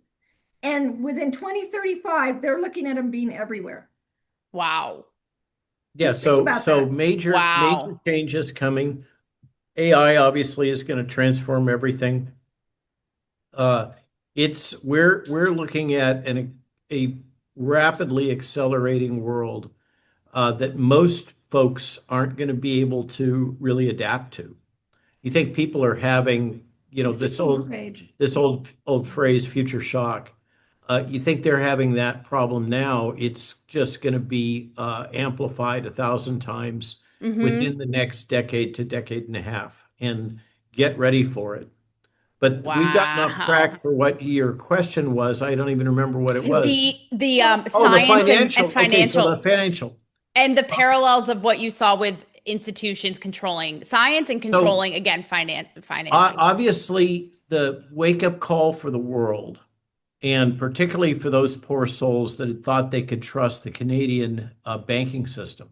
And within 2035, they're looking at them being everywhere. Wow. Yeah, Just think about so that. major Wow. changes coming. AI obviously is going to transform everything. We're looking at a rapidly accelerating world that most folks aren't going to be able to really adapt to. You think people are having, It's this just a old rage. old phrase, future shock. You think they're having that problem now? It's just going to be amplified 1,000 times Mm-hmm. within the next decade to decade and a half, and get ready for it. But we've gotten off Wow. track for what your question was. I don't even remember what it was. The Oh, the science and financial. Okay, so financial the financial. and the parallels of what you saw with institutions controlling science and So controlling again financing. obviously, the wake-up call for the world, and particularly for those poor souls that had thought they could trust the Canadian banking system,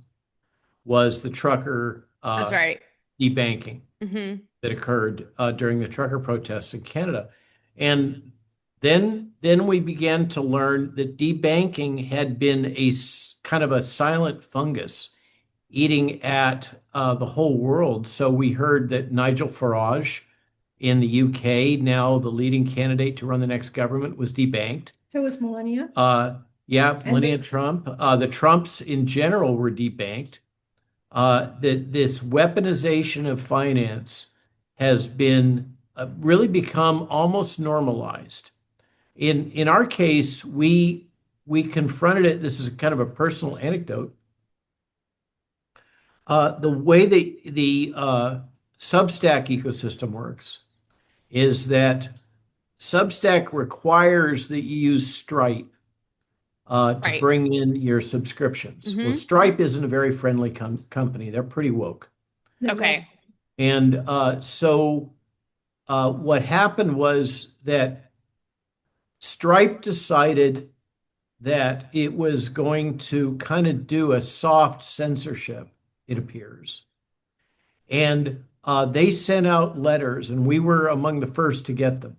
was the trucker That's right. debanking Hmm. that occurred during the trucker protests in Canada. And then we began to learn that debanking had been kind of a silent fungus eating at the whole world. So we heard that Nigel Farage in the UK, now the leading candidate to run the next government, was debanked. So is Melania. Yeah, And Melania Trump. The Trumps in general were debanked. This weaponization of finance has been really become almost normalized. In our case, we confronted it. This is kind of a personal anecdote. The way the Substack ecosystem works is that Substack requires that you use Stripe to Right. bring in your subscriptions. Well, Hmm. Stripe isn't a very friendly company. They're pretty woke. Okay. And so what happened was that Stripe decided that it was going to kind of do a soft censorship, it appears. And they sent out letters, and we were among the first to get them,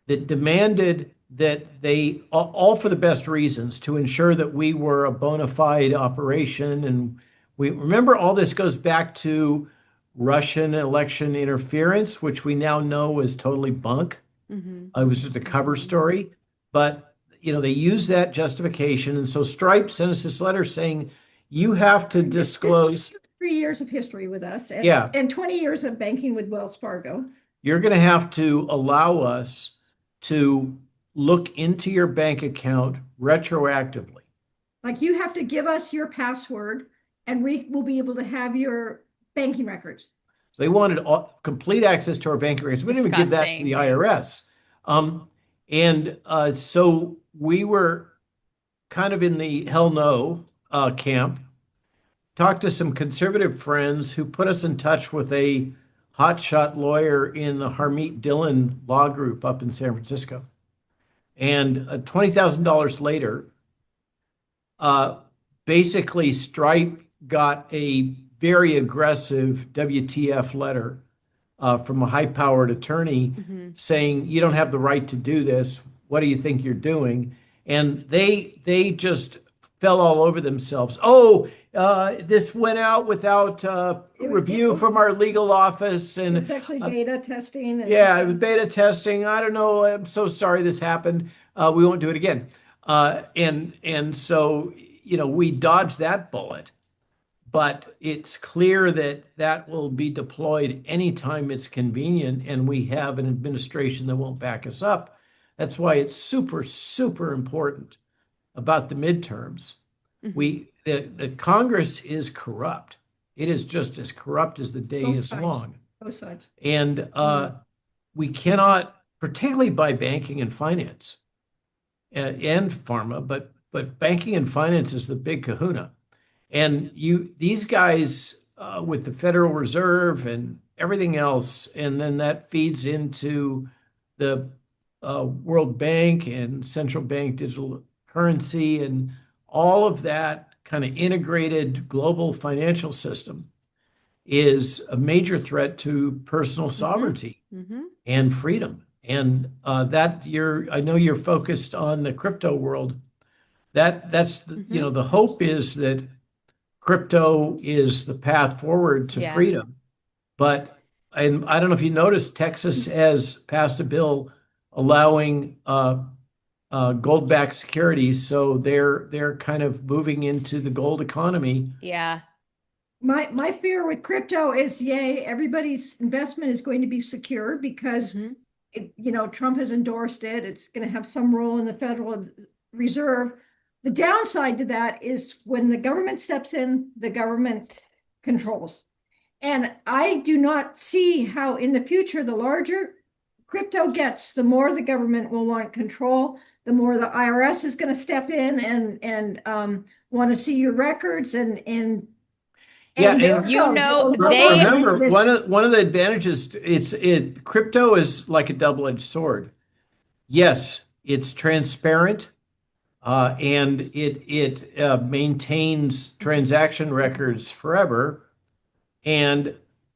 that demanded that they, all for the best reasons, to ensure that we were a bona fide operation. And we remember all this goes back to Russian election interference, which we now know is totally bunk. Hmm. It was just a cover story. But, they use that justification. And so Stripe sent us this letter saying, you have to disclose. 3 years of history with us, Yeah. and 20 years of banking with Wells Fargo. You're going to have to allow us to look into your bank account retroactively. Like, you have to give us your password, and we will be able to have your banking records. So they wanted complete access to our bank records. We didn't even give that to the IRS. So we were kind of in the hell no camp. Talked to some conservative friends who put us in touch with a hotshot lawyer in the Harmeet Dillon law group up in San Francisco. And $20,000 later, basically Stripe got a very aggressive WTF letter from a high-powered attorney saying, you don't have the right to do this. What do you think you're doing? And they just fell all over themselves. Oh, this went out without review from our legal office. And It's actually beta testing. yeah, it was beta testing. I don't know. I'm so sorry this happened. We won't do it again. And so, we dodged that bullet. But it's clear that that will be deployed anytime it's convenient, and we have an administration that won't back us up. That's why it's super, super important about the midterms. The Congress is corrupt. It is just as corrupt as the day Both is sides. long. Both sides. And we cannot, particularly by banking and finance and pharma, but banking and finance is the big kahuna. And these guys with the Federal Reserve and everything else, and then that feeds into the World Bank and central bank digital currency and all of that kind of integrated global financial system is a major threat to personal sovereignty and freedom. And I know you're focused on the crypto world. That's the hope is that crypto is the path forward to freedom. But I don't know if you noticed, Texas has passed a bill allowing gold-backed securities, so they're kind of moving into the gold economy. Yeah. My fear with crypto is, everybody's investment is going to be secure because Trump has endorsed it. It's going to have some role in the Federal Reserve. The downside to that is when the government steps in, the government controls. And I do not see how in the future, the larger crypto gets, the more the government will want control, the more the IRS is going to step in and want to see your records and remember this. one of the advantages, crypto is like a double-edged sword. Yes, it's transparent. And it maintains transaction records forever. And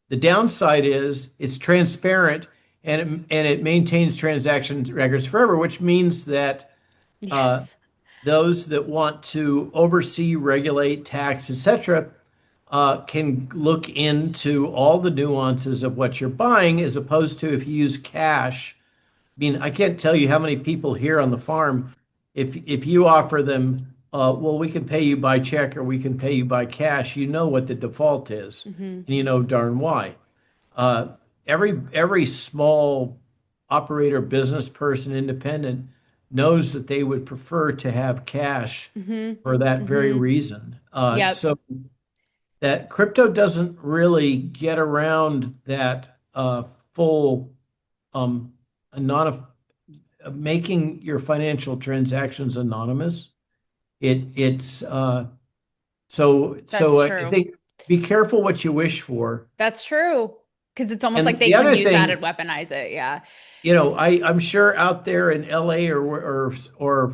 the downside is it's transparent and it maintains transaction records forever, which means that those that want to oversee, regulate, tax, etc., can look into all the nuances of what you're buying, as opposed to if you use cash. I mean, I can't tell you how many people here on the farm, if you offer them, well, we can pay you by check or we can pay you by cash, you know what the default is, and you know darn why. Every small operator, business person, independent knows that they would prefer to have cash for that very reason. So that crypto doesn't really get around that full making your financial transactions anonymous. It's so I think be careful what you wish for. That's true. Because it's almost And like they the can other use thing- that and weaponize it. Yeah. I'm sure out there in LA or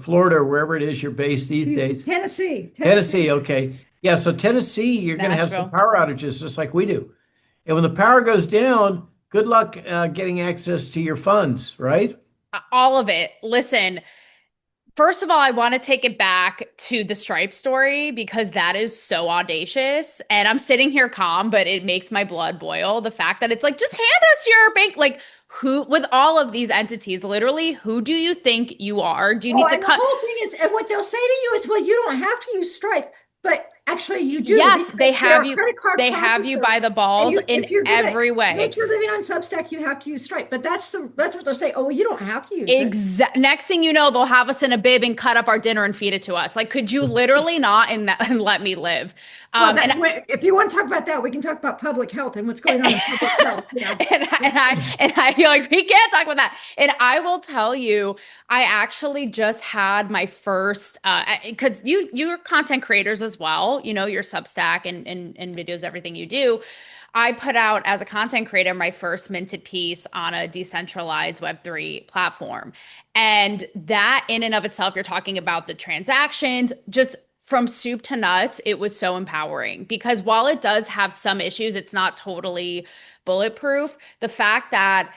Florida or wherever it is you're based these days. Tennessee, okay. Yeah, so Tennessee, you're going to have some power outages just like we do. And when the power goes down, good luck getting access to your funds, right? All of it. Listen, first of all, I want to take it back to the Stripe story because that is so audacious. And I'm sitting here calm, but it makes my blood boil. The fact that it's like, just hand us your bank. Like, who, with all of these entities, literally, who do you think you are? Do you need to cut? The whole thing is, and what they'll say to you is, well, you don't have to use Stripe, but Actually, you do. Yes, they because they're have a you. credit card They have you processor, by the and balls in if you're gonna every way. make your living on Substack, you have to use Stripe. But that's what they'll say. Oh, well, you don't have to use it. Next thing you know, they'll have us in a bib and cut up our dinner and feed it to us. Like, could you literally not and let me live? Well, And if you want to talk about that, we can talk about public health and what's going on in public health. Yeah. I feel like we can't talk about that. And I will tell you, I actually just had my first because you're content creators as well, you know, your Substack and videos, everything you do. I put out as a content creator my first minted piece on a decentralized Web3 platform. And that in and of itself, you're talking about the transactions, just from soup to nuts, it was so empowering because while it does have some issues, it's not totally bulletproof. The fact that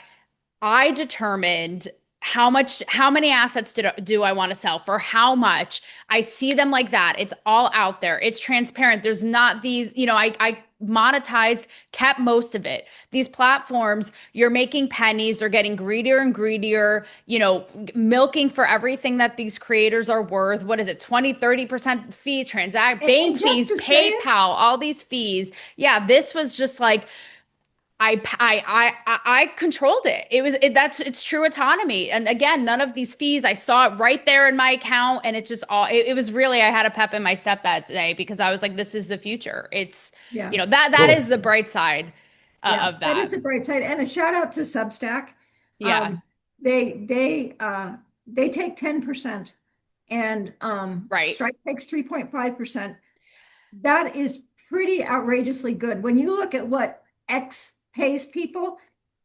I determined how many assets do I want to sell for how much. I see them like that. It's all out there. It's transparent. There's not these, you know, I monetized, kept most of it. These platforms, you're making pennies, they're getting greedier and greedier, you know, milking for everything that these creators are worth. What is it? 20-30% fee, bank fees, PayPal, all these fees. Yeah, this was just like I controlled it. It's true autonomy. And again, none of these fees, I saw it right there in my account. And it was really, I had a pep in my step that day because I was like, this is the future. It's, you know, that is the bright side of that. That is the bright side. And a shout out to Substack. Yeah. They take 10% and Right. Stripe takes 3.5%. That is pretty outrageously good. When you look at what X pays people,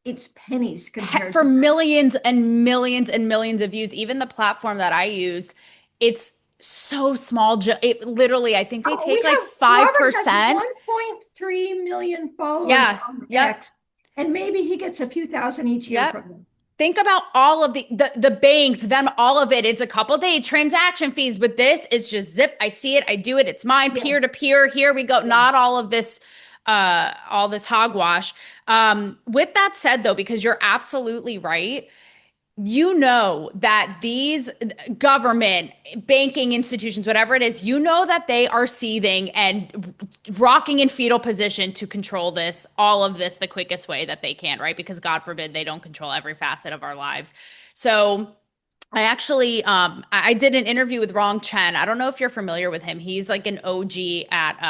it's pennies compared for to millions and millions and millions of views. Even the platform that I used, it's so small. It literally, I think they take like 5%. 1.3 million followers on Yep. X, and maybe he gets a few thousand each year from them. Think about all of the banks, them, all of it. It's a couple day transaction fees. With this, it's just zip. I see it. I do it. It's mine. Peer to peer. Here we go. Not all of this, all this hogwash. With that said, though, because you're absolutely right, you know that these government, banking institutions, whatever it is, you know that they are seething and rocking in fetal position to control this, all of this, the quickest way that they can, right? Because God forbid they don't control every facet of our lives. So I actually, I did an interview with Rong Chen. I don't know if you're familiar with him. He's like an OG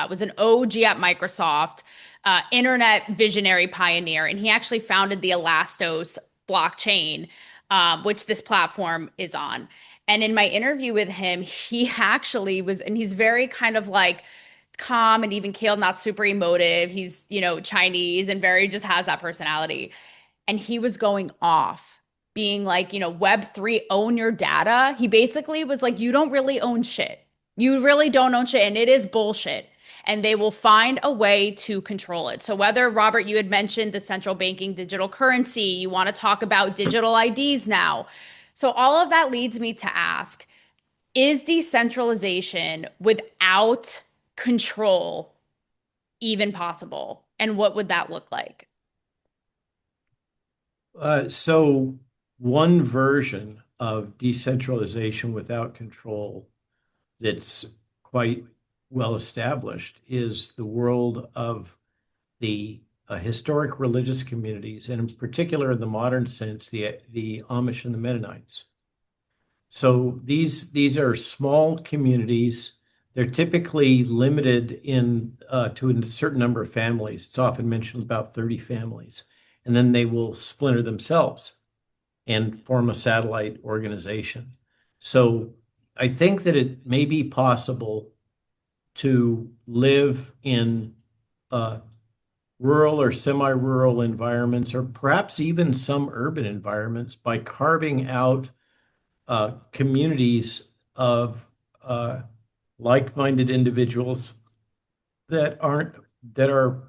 was an OG at Microsoft, internet visionary pioneer, and he actually founded the Elastos blockchain, which this platform is on. And in my interview with him, he actually was, and he's very kind of like calm and even keeled, not super emotive. He's, you know, Chinese and very just has that personality. And he was going off, being like, you know, Web3, own your data. He basically was like, you don't really own shit. You really don't own shit. And it is bullshit. And they will find a way to control it. So whether, Robert, you had mentioned the central banking digital currency, you want to talk about digital IDs now. So all of that leads me to ask, is decentralization without control even possible? And what would that look like? So one version of decentralization without control that's quite well established is the world of the historic religious communities, and in particular, in the modern sense, the Amish and the Mennonites. So these are small communities. They're typically limited to a certain number of families. It's often mentioned about 30 families, and then they will splinter themselves and form a satellite organization. So I think that it may be possible to live in rural or semi-rural environments, or perhaps even some urban environments, by carving out communities of like-minded individuals that are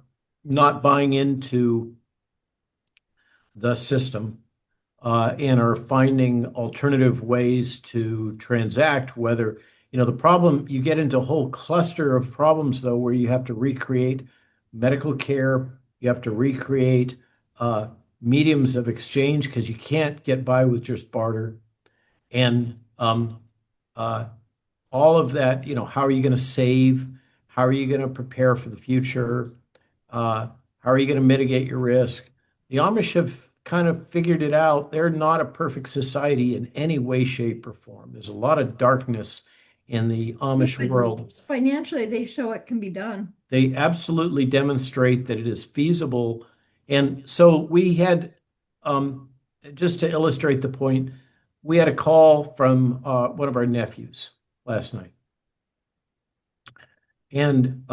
not buying into the system and are finding alternative ways to transact. Whether, you know, the problem, you get into a whole cluster of problems, though, where you have to recreate medical care, you have to recreate mediums of exchange because you can't get by with just barter. And all of that, you know, how are you going to save? How are you going to prepare for the future? How are you going to mitigate your risk? The Amish have kind of figured it out. They're not a perfect society in any way, shape, or form. There's a lot of darkness in the Amish but world. Financially, they show it can be done. They absolutely demonstrate that it is feasible. And so we had, just to illustrate the point, we had a call from one of our nephews last night. And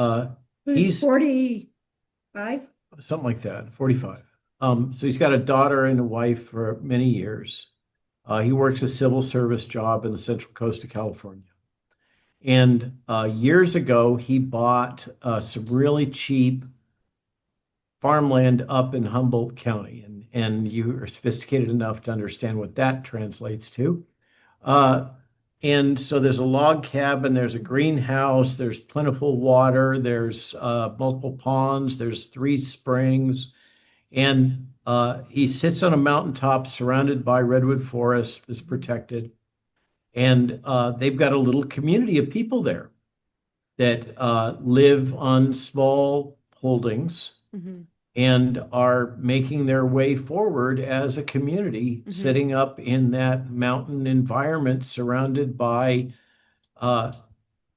He's 45. something like that, 45. So he's got a daughter and a wife for many years. He works a civil service job in the Central Coast of California. And years ago, he bought some really cheap farmland up in Humboldt County. And you are sophisticated enough to understand what that translates to. And so there's a log cabin, there's a greenhouse, there's plentiful water, there's multiple ponds, there's 3 springs. And he sits on a mountaintop surrounded by redwood forest that's protected. And they've got a little community of people there that live on small holdings and are making their way forward as a community, sitting up in that mountain environment surrounded by a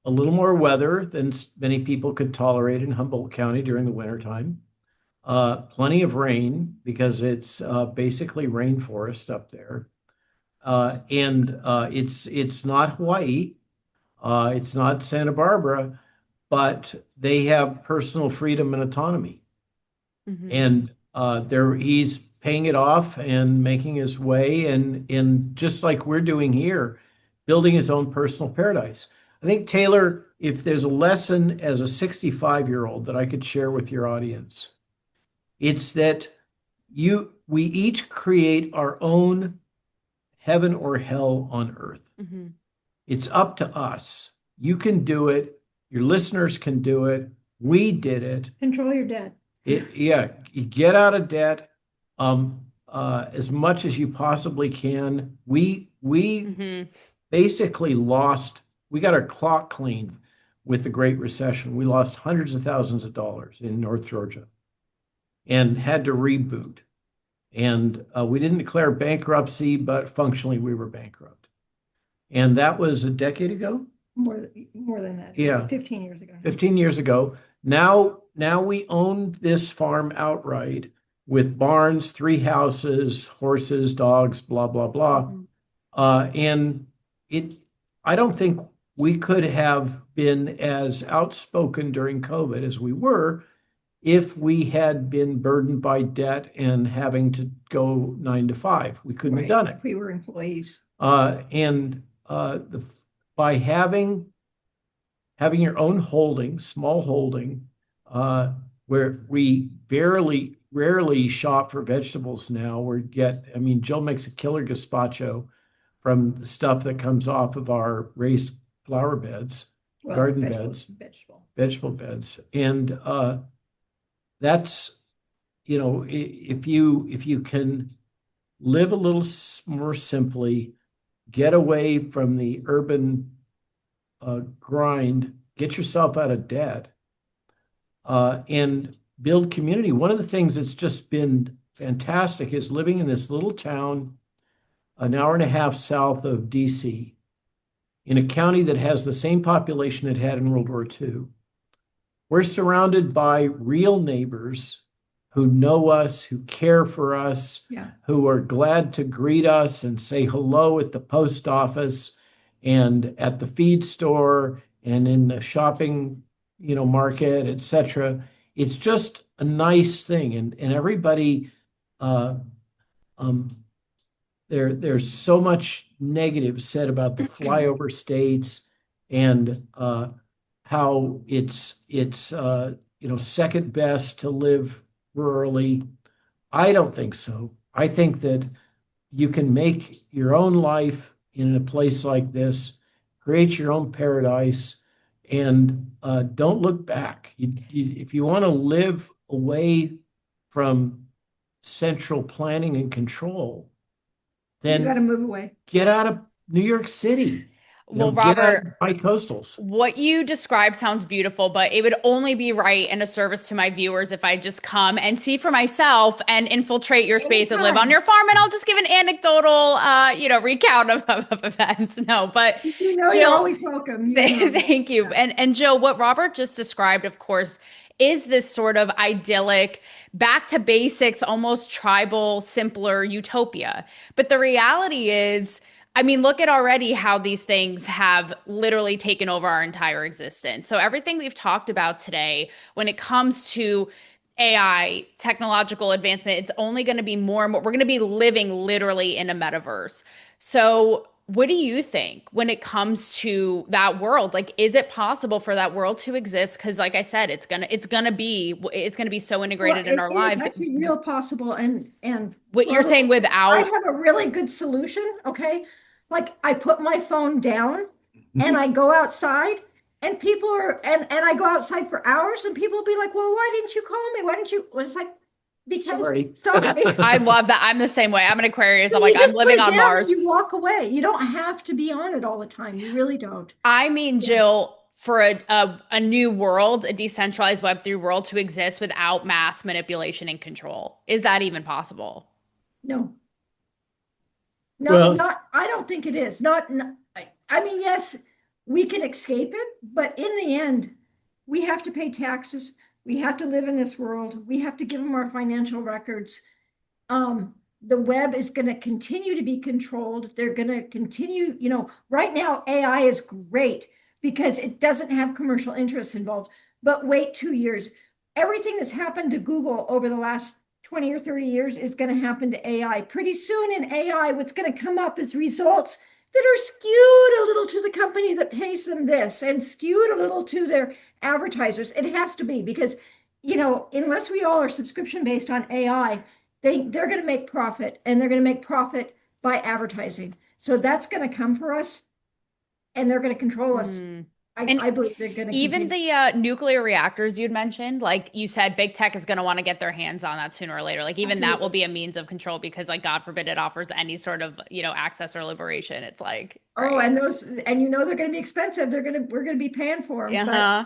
little more weather than many people could tolerate in Humboldt County during the wintertime. Plenty of rain because it's basically rainforest up there. And it's not Hawaii, it's not Santa Barbara, but they have personal freedom and autonomy. And he's paying it off and making his way, and just like we're doing here, building his own personal paradise. I think, Taylor, if there's a lesson as a 65-year-old that I could share with your audience, it's that we each create our own heaven or hell on earth. It's up to us. You can do it. Your listeners can do it. We did it. Control your debt. You get out of debt as much as you possibly can. We basically lost. We got our clock cleaned with the Great Recession. We lost hundreds of thousands of dollars in North Georgia and had to reboot. And we didn't declare bankruptcy, but functionally we were bankrupt. And that was a decade ago? More than that. Yeah. 15 years ago. 15 years ago. Now we own this farm outright with barns, 3 houses, horses, dogs, blah, blah, blah. And I don't think we could have been as outspoken during COVID as we were if we had been burdened by debt and having to go 9 to 5. We couldn't have done it. If we were employees. By having your own holding, small holding, where we rarely shop for vegetables now. Jill makes a killer gazpacho from the stuff that comes off of our raised flower beds, garden beds, vegetable beds. And that's, if you can live a little more simply, get away from the urban grind, get yourself out of debt, and build community. One of the things that's just been fantastic is living in this little town, an hour and a half south of DC, in a county that has the same population it had in World War II. We're surrounded by real neighbors who know us, who care for us, who are glad to greet us and say hello at the post office and at the feed store and in the shopping, market, etc. It's just a nice thing. And everybody, there's so much negative said about the flyover states and how it's second best to live rurally. I don't think so. I think that you can make your own life in a place like this, create your own paradise, and don't look back. If you want to live away from central planning and control, then you got to move away. Get out of New York City. Well, Get out of Robert, high coastals. what you described sounds beautiful, but it would only be right and a service to my viewers if I just come and see for myself and infiltrate your space and live on Anytime. your farm. And I'll just give an anecdotal, recount of events. No, but You know, you're Jill, always welcome. You know. thank you. And Jill, what Robert just described, of course, is this sort of idyllic, back to basics, almost tribal, simpler utopia. But the reality is, I mean, look at already how these things have literally taken over our entire existence. So everything we've talked about today, when it comes to AI, technological advancement, it's only going to be more and more. We're going to be living literally in a metaverse. So what do you think when it comes to that world? Like, is it possible for that world to exist? Because, like I said, it's gonna be so integrated in our It is lives. actually real possible, and What you're saying I without, have a really good solution. Okay, like I put my phone down and I go outside, and people are and I go outside for hours, and people will be like, "Well, why didn't you call me? Why didn't you?" Well, it's like because Sorry. I love that. I'm the same way. I'm an Aquarius. I'm You like, I'm just put living it on down Mars. and you walk away. You don't have to be on it all the time. You really don't. I mean, Jill, for a new world, a decentralized Web3 world to exist without mass manipulation and control, is that even possible? No. No, Well- not, I don't think it is. I mean, yes, we can escape it, but in the end, we have to pay taxes. We have to live in this world. We have to give them our financial records. The web is going to continue to be controlled. They're going to continue, right now, AI is great because it doesn't have commercial interests involved. But wait 2 years. Everything that's happened to Google over the last 20 or 30 years is going to happen to AI. Pretty soon in AI, what's going to come up is results that are skewed a little to the company that pays them this and skewed a little to their advertisers. It has to be because, unless we all are subscription based on AI, they're going to make profit, and they're going to make profit by advertising. So that's going to come for us, and they're going to control us. I believe they're going to Even the nuclear reactors you'd mentioned, like you said, big tech is going to want to get their hands on that sooner or later. Like even that will be a means of control because, like, God forbid it offers any sort of access or liberation. It's like, Oh, and they're going to be expensive. We're going to be paying for them. uh-huh.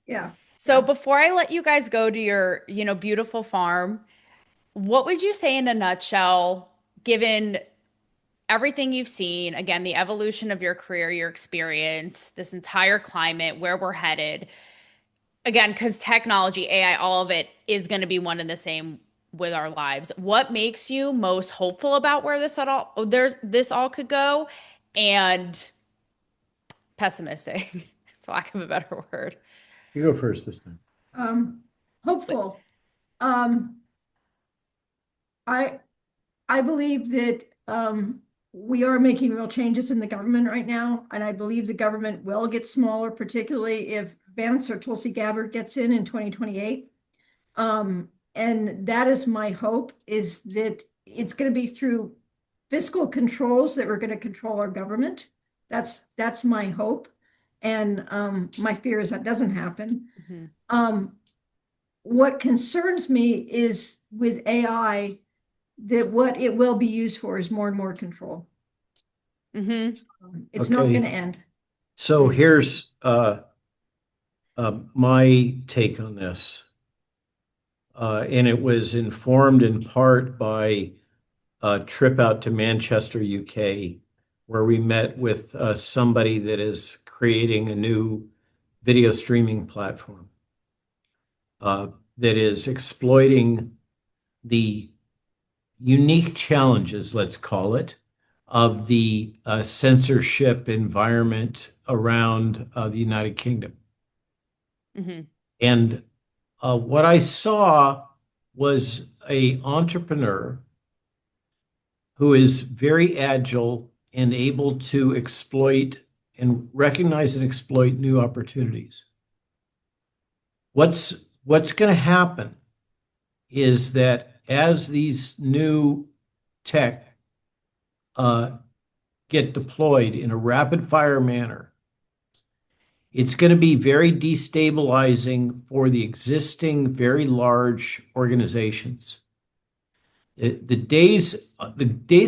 Yeah. So before I let you guys go to your beautiful farm, what would you say in a nutshell, given everything you've seen, again, the evolution of your career, your experience, this entire climate, where we're headed, again, because technology, AI, all of it is going to be one and the same with our lives. What makes you most hopeful about where this all could go, and pessimistic, for lack of a better word? You go first this time. Hopeful. I believe that we are making real changes in the government right now, and I believe the government will get smaller, particularly if Vance or Tulsi Gabbard gets in 2028. And that is my hope, is that it's going to be through fiscal controls that we're going to control our government. That's my hope, and my fear is that doesn't happen. What concerns me is with AI, that what it will be used for is more and more control. It's not Okay. going to end. So here's my take on this. And it was informed in part by a trip out to Manchester, UK, where we met with somebody that is creating a new video streaming platform that is exploiting the unique challenges, let's call it, of the censorship environment around the United Kingdom. And what I saw was an entrepreneur who is very agile and able to exploit and recognize and exploit new opportunities. What's going to happen is that as these new tech get deployed in a rapid fire manner, it's going to be very destabilizing for the existing very large organizations. The days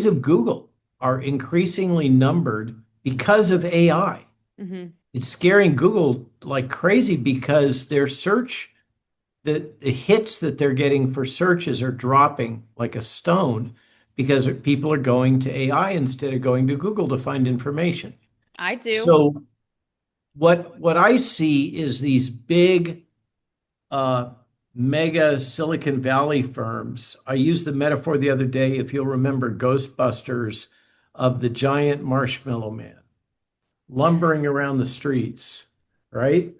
of Google are increasingly numbered because of AI. Hmm. It's scaring Google like crazy because their search, the hits that they're getting for searches are dropping like a stone because people are going to AI instead of going to Google to find information. I do. So what I see is these big mega Silicon Valley firms. I used the metaphor the other day, if you'll remember Ghostbusters, of the giant marshmallow man lumbering around the streets, right?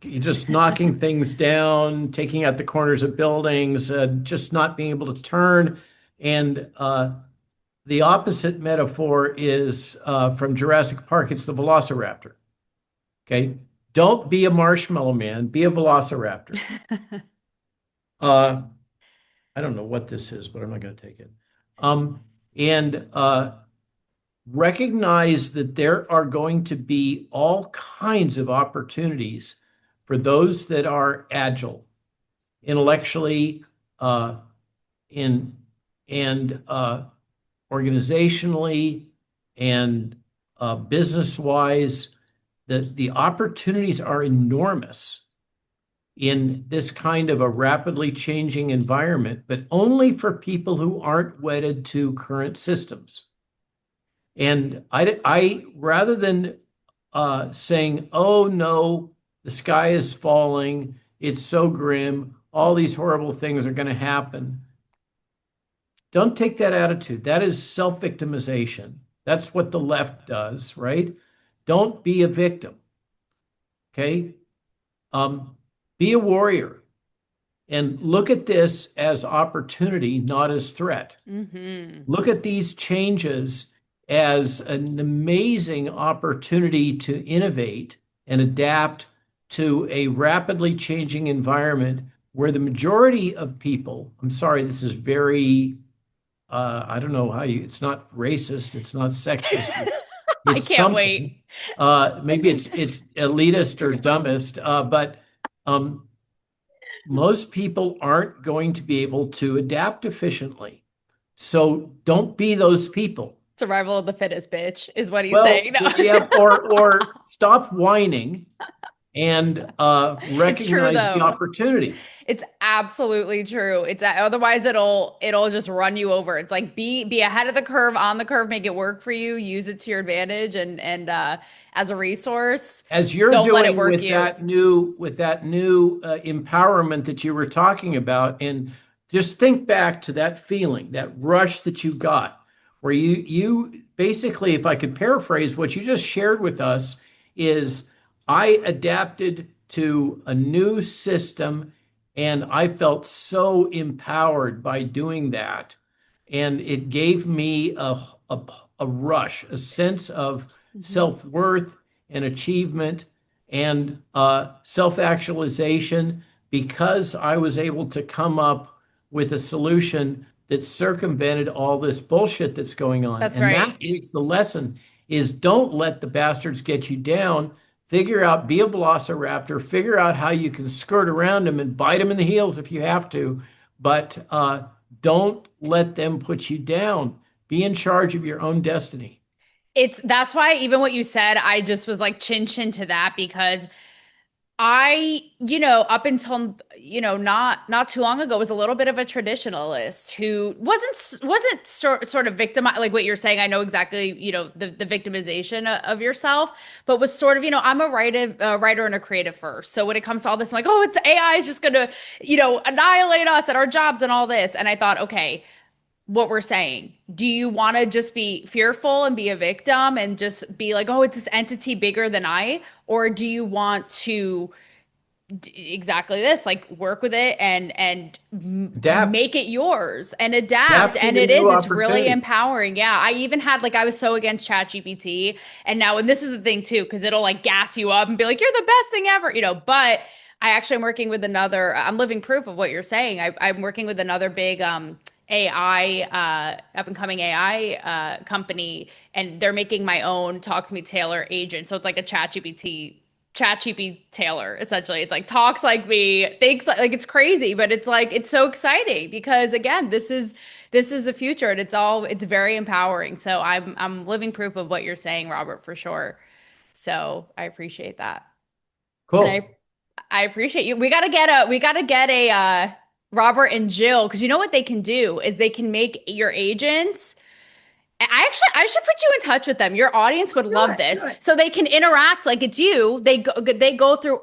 Just knocking things down, taking out the corners of buildings, just not being able to turn. And the opposite metaphor is from Jurassic Park. It's the velociraptor. Okay. Don't be a marshmallow man, be a velociraptor. I don't know what this is, but I'm not going to take it. And recognize that there are going to be all kinds of opportunities for those that are agile, intellectually, in and organizationally, and business-wise. The opportunities are enormous in this kind of a rapidly changing environment, but only for people who aren't wedded to current systems. And I rather than saying, oh no, the sky is falling, it's so grim, all these horrible things are going to happen. Don't take that attitude. That is self-victimization. That's what the left does, right? Don't be a victim. Okay? Be a warrior and look at this as opportunity, not as threat. Hmm. Look at these changes as an amazing opportunity to innovate and adapt to a rapidly changing environment where the majority of people, I'm sorry, this is very, I don't know how it's not racist, it's not sexist, I it's can't something. wait. Maybe it's elitist or dumbest, but most people aren't going to be able to adapt efficiently. So don't be those people. Survival of the fittest, bitch, is what he's Well, saying. No. yeah, or stop whining and It's true recognize the though. opportunity. It's absolutely true. It's otherwise it'll just run you over. It's like be ahead of the curve, on the curve, make it work for you, use it to your advantage and as a resource. As you're Don't let it doing work with you. that new empowerment that you were talking about, and just think back to that feeling, that rush that you got, where you basically, if I could paraphrase what you just shared with us, is I adapted to a new system and I felt so empowered by doing that. And it gave me a rush, a sense of Mhm. self-worth and achievement and self-actualization because I was able to come up with a solution that circumvented all this bullshit that's going on. That's And right. that is the lesson, is don't let the bastards get you down. Figure out, be a velociraptor, figure out how you can skirt around them and bite them in the heels if you have to, but don't let them put you down. Be in charge of your own destiny. That's why even what you said, I just was like chin to that because up until, not too long ago was a little bit of a traditionalist who wasn't sort of victimized, like what you're saying. I know exactly, the victimization of yourself, but was sort of, I'm a writer and a creative first. So when it comes to all this, I'm like, oh, it's AI is just going to, annihilate us at our jobs and all this. And I thought, okay, what we're saying. Do you want to just be fearful and be a victim and just be like, oh, it's this entity bigger than I? Or do you want to exactly this, like work with it and Adapt. make it yours and adapt? Adapt to And the new it's really opportunity. empowering. Yeah. I even had like, I was so against ChatGPT. And now, and this is the thing too, because it'll like gas you up and be like, you're the best thing ever, but I actually am working with I'm living proof of what you're saying. I'm working with another big, AI, up and coming AI company, and they're making my own Talk to Me Taylor agent. So it's like a chat GPT ChatGPT Taylor, essentially. It's like talks like me, thinks like it's crazy, but it's like it's so exciting because again, this is the future and it's very empowering. So I'm living proof of what you're saying, Robert, for sure. So I appreciate that. Cool. And I appreciate you. We gotta get a Robert and Jill, because you know what they can do is they can make your agents. I should put you in touch with them. Your audience would love this. So they can interact like it's you. They go through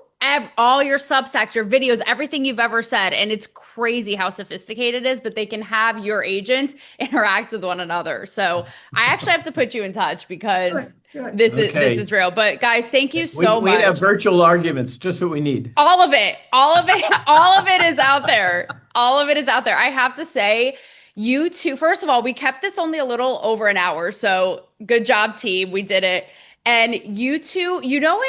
all your Substacks, your videos, everything you've ever said. And it's crazy how sophisticated it is, but they can have your agents interact with one another. So I actually have to put you in touch because this is real. But guys, thank you so much. We have virtual arguments, just what we need. All of it is out there. All of it is out there. I have to say, you two, first of all, we kept this only a little over an hour. So good job, team. We did it. And you two, you know,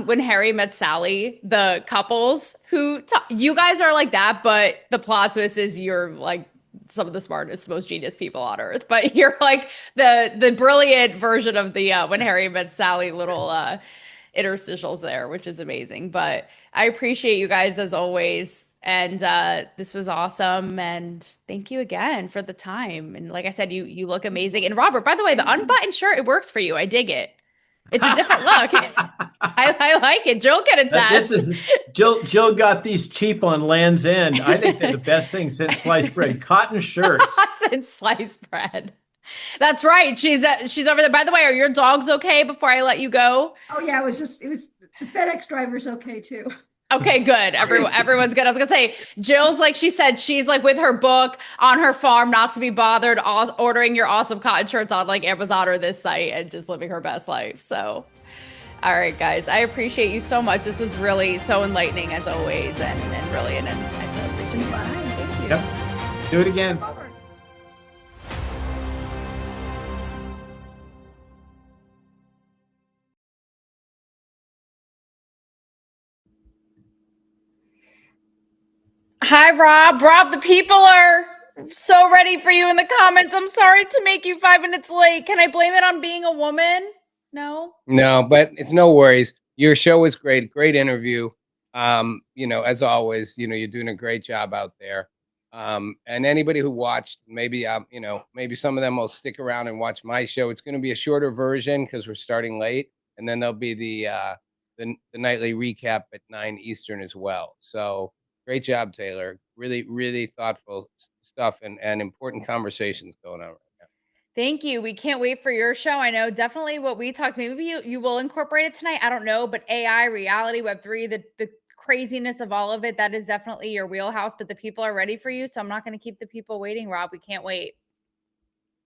when Harry met Sally, the couples who you guys are like that, but the plot twist is you're like some of the smartest, most genius people on earth. But you're like the brilliant version of the when Harry met Sally little interstitials there, which is amazing. But I appreciate you guys as always. And this was awesome. And thank you again for the time. And like I said, you look amazing. And Robert, by the way, the unbuttoned shirt, it works for you. I dig it. It's a different look. I like it. Jill can attest. Jill got these cheap on Land's End. I think they're the best thing since sliced bread. Cotton shirts. Since sliced bread. That's right. She's over there. By the way, are your dogs okay before I let you go? Oh yeah, it was the FedEx driver's okay too. Okay, good. Everyone's good. I was gonna say, Jill's like she said, she's like with her book on her farm, not to be bothered, ordering your awesome cotton shirts on like Amazon or this site and just living her best life. So, all right, guys, I appreciate you so much. This was really so enlightening as always, and brilliant. And I so appreciate your time. Thank you. Yep. Do it again. Hi, Rob. Rob, the people are so ready for you in the comments. I'm sorry to make you 5 minutes late. Can I blame it on being a woman? No? No, but it's no worries. Your show was great. Great interview. You know, as always, you know, you're doing a great job out there. And anybody who watched, maybe, you know, maybe some of them will stick around and watch my show. It's going to be a shorter version because we're starting late. And then there'll be the nightly recap at 9 Eastern as well. So, great job, Taylor. Really, really thoughtful stuff and important conversations going on right now. Thank you. We can't wait for your show. I know definitely what we talked, maybe you will incorporate it tonight. I don't know, but AI, reality, Web3, the craziness of all of it, that is definitely your wheelhouse, but the people are ready for you. So I'm not going to keep the people waiting, Rob. We can't wait.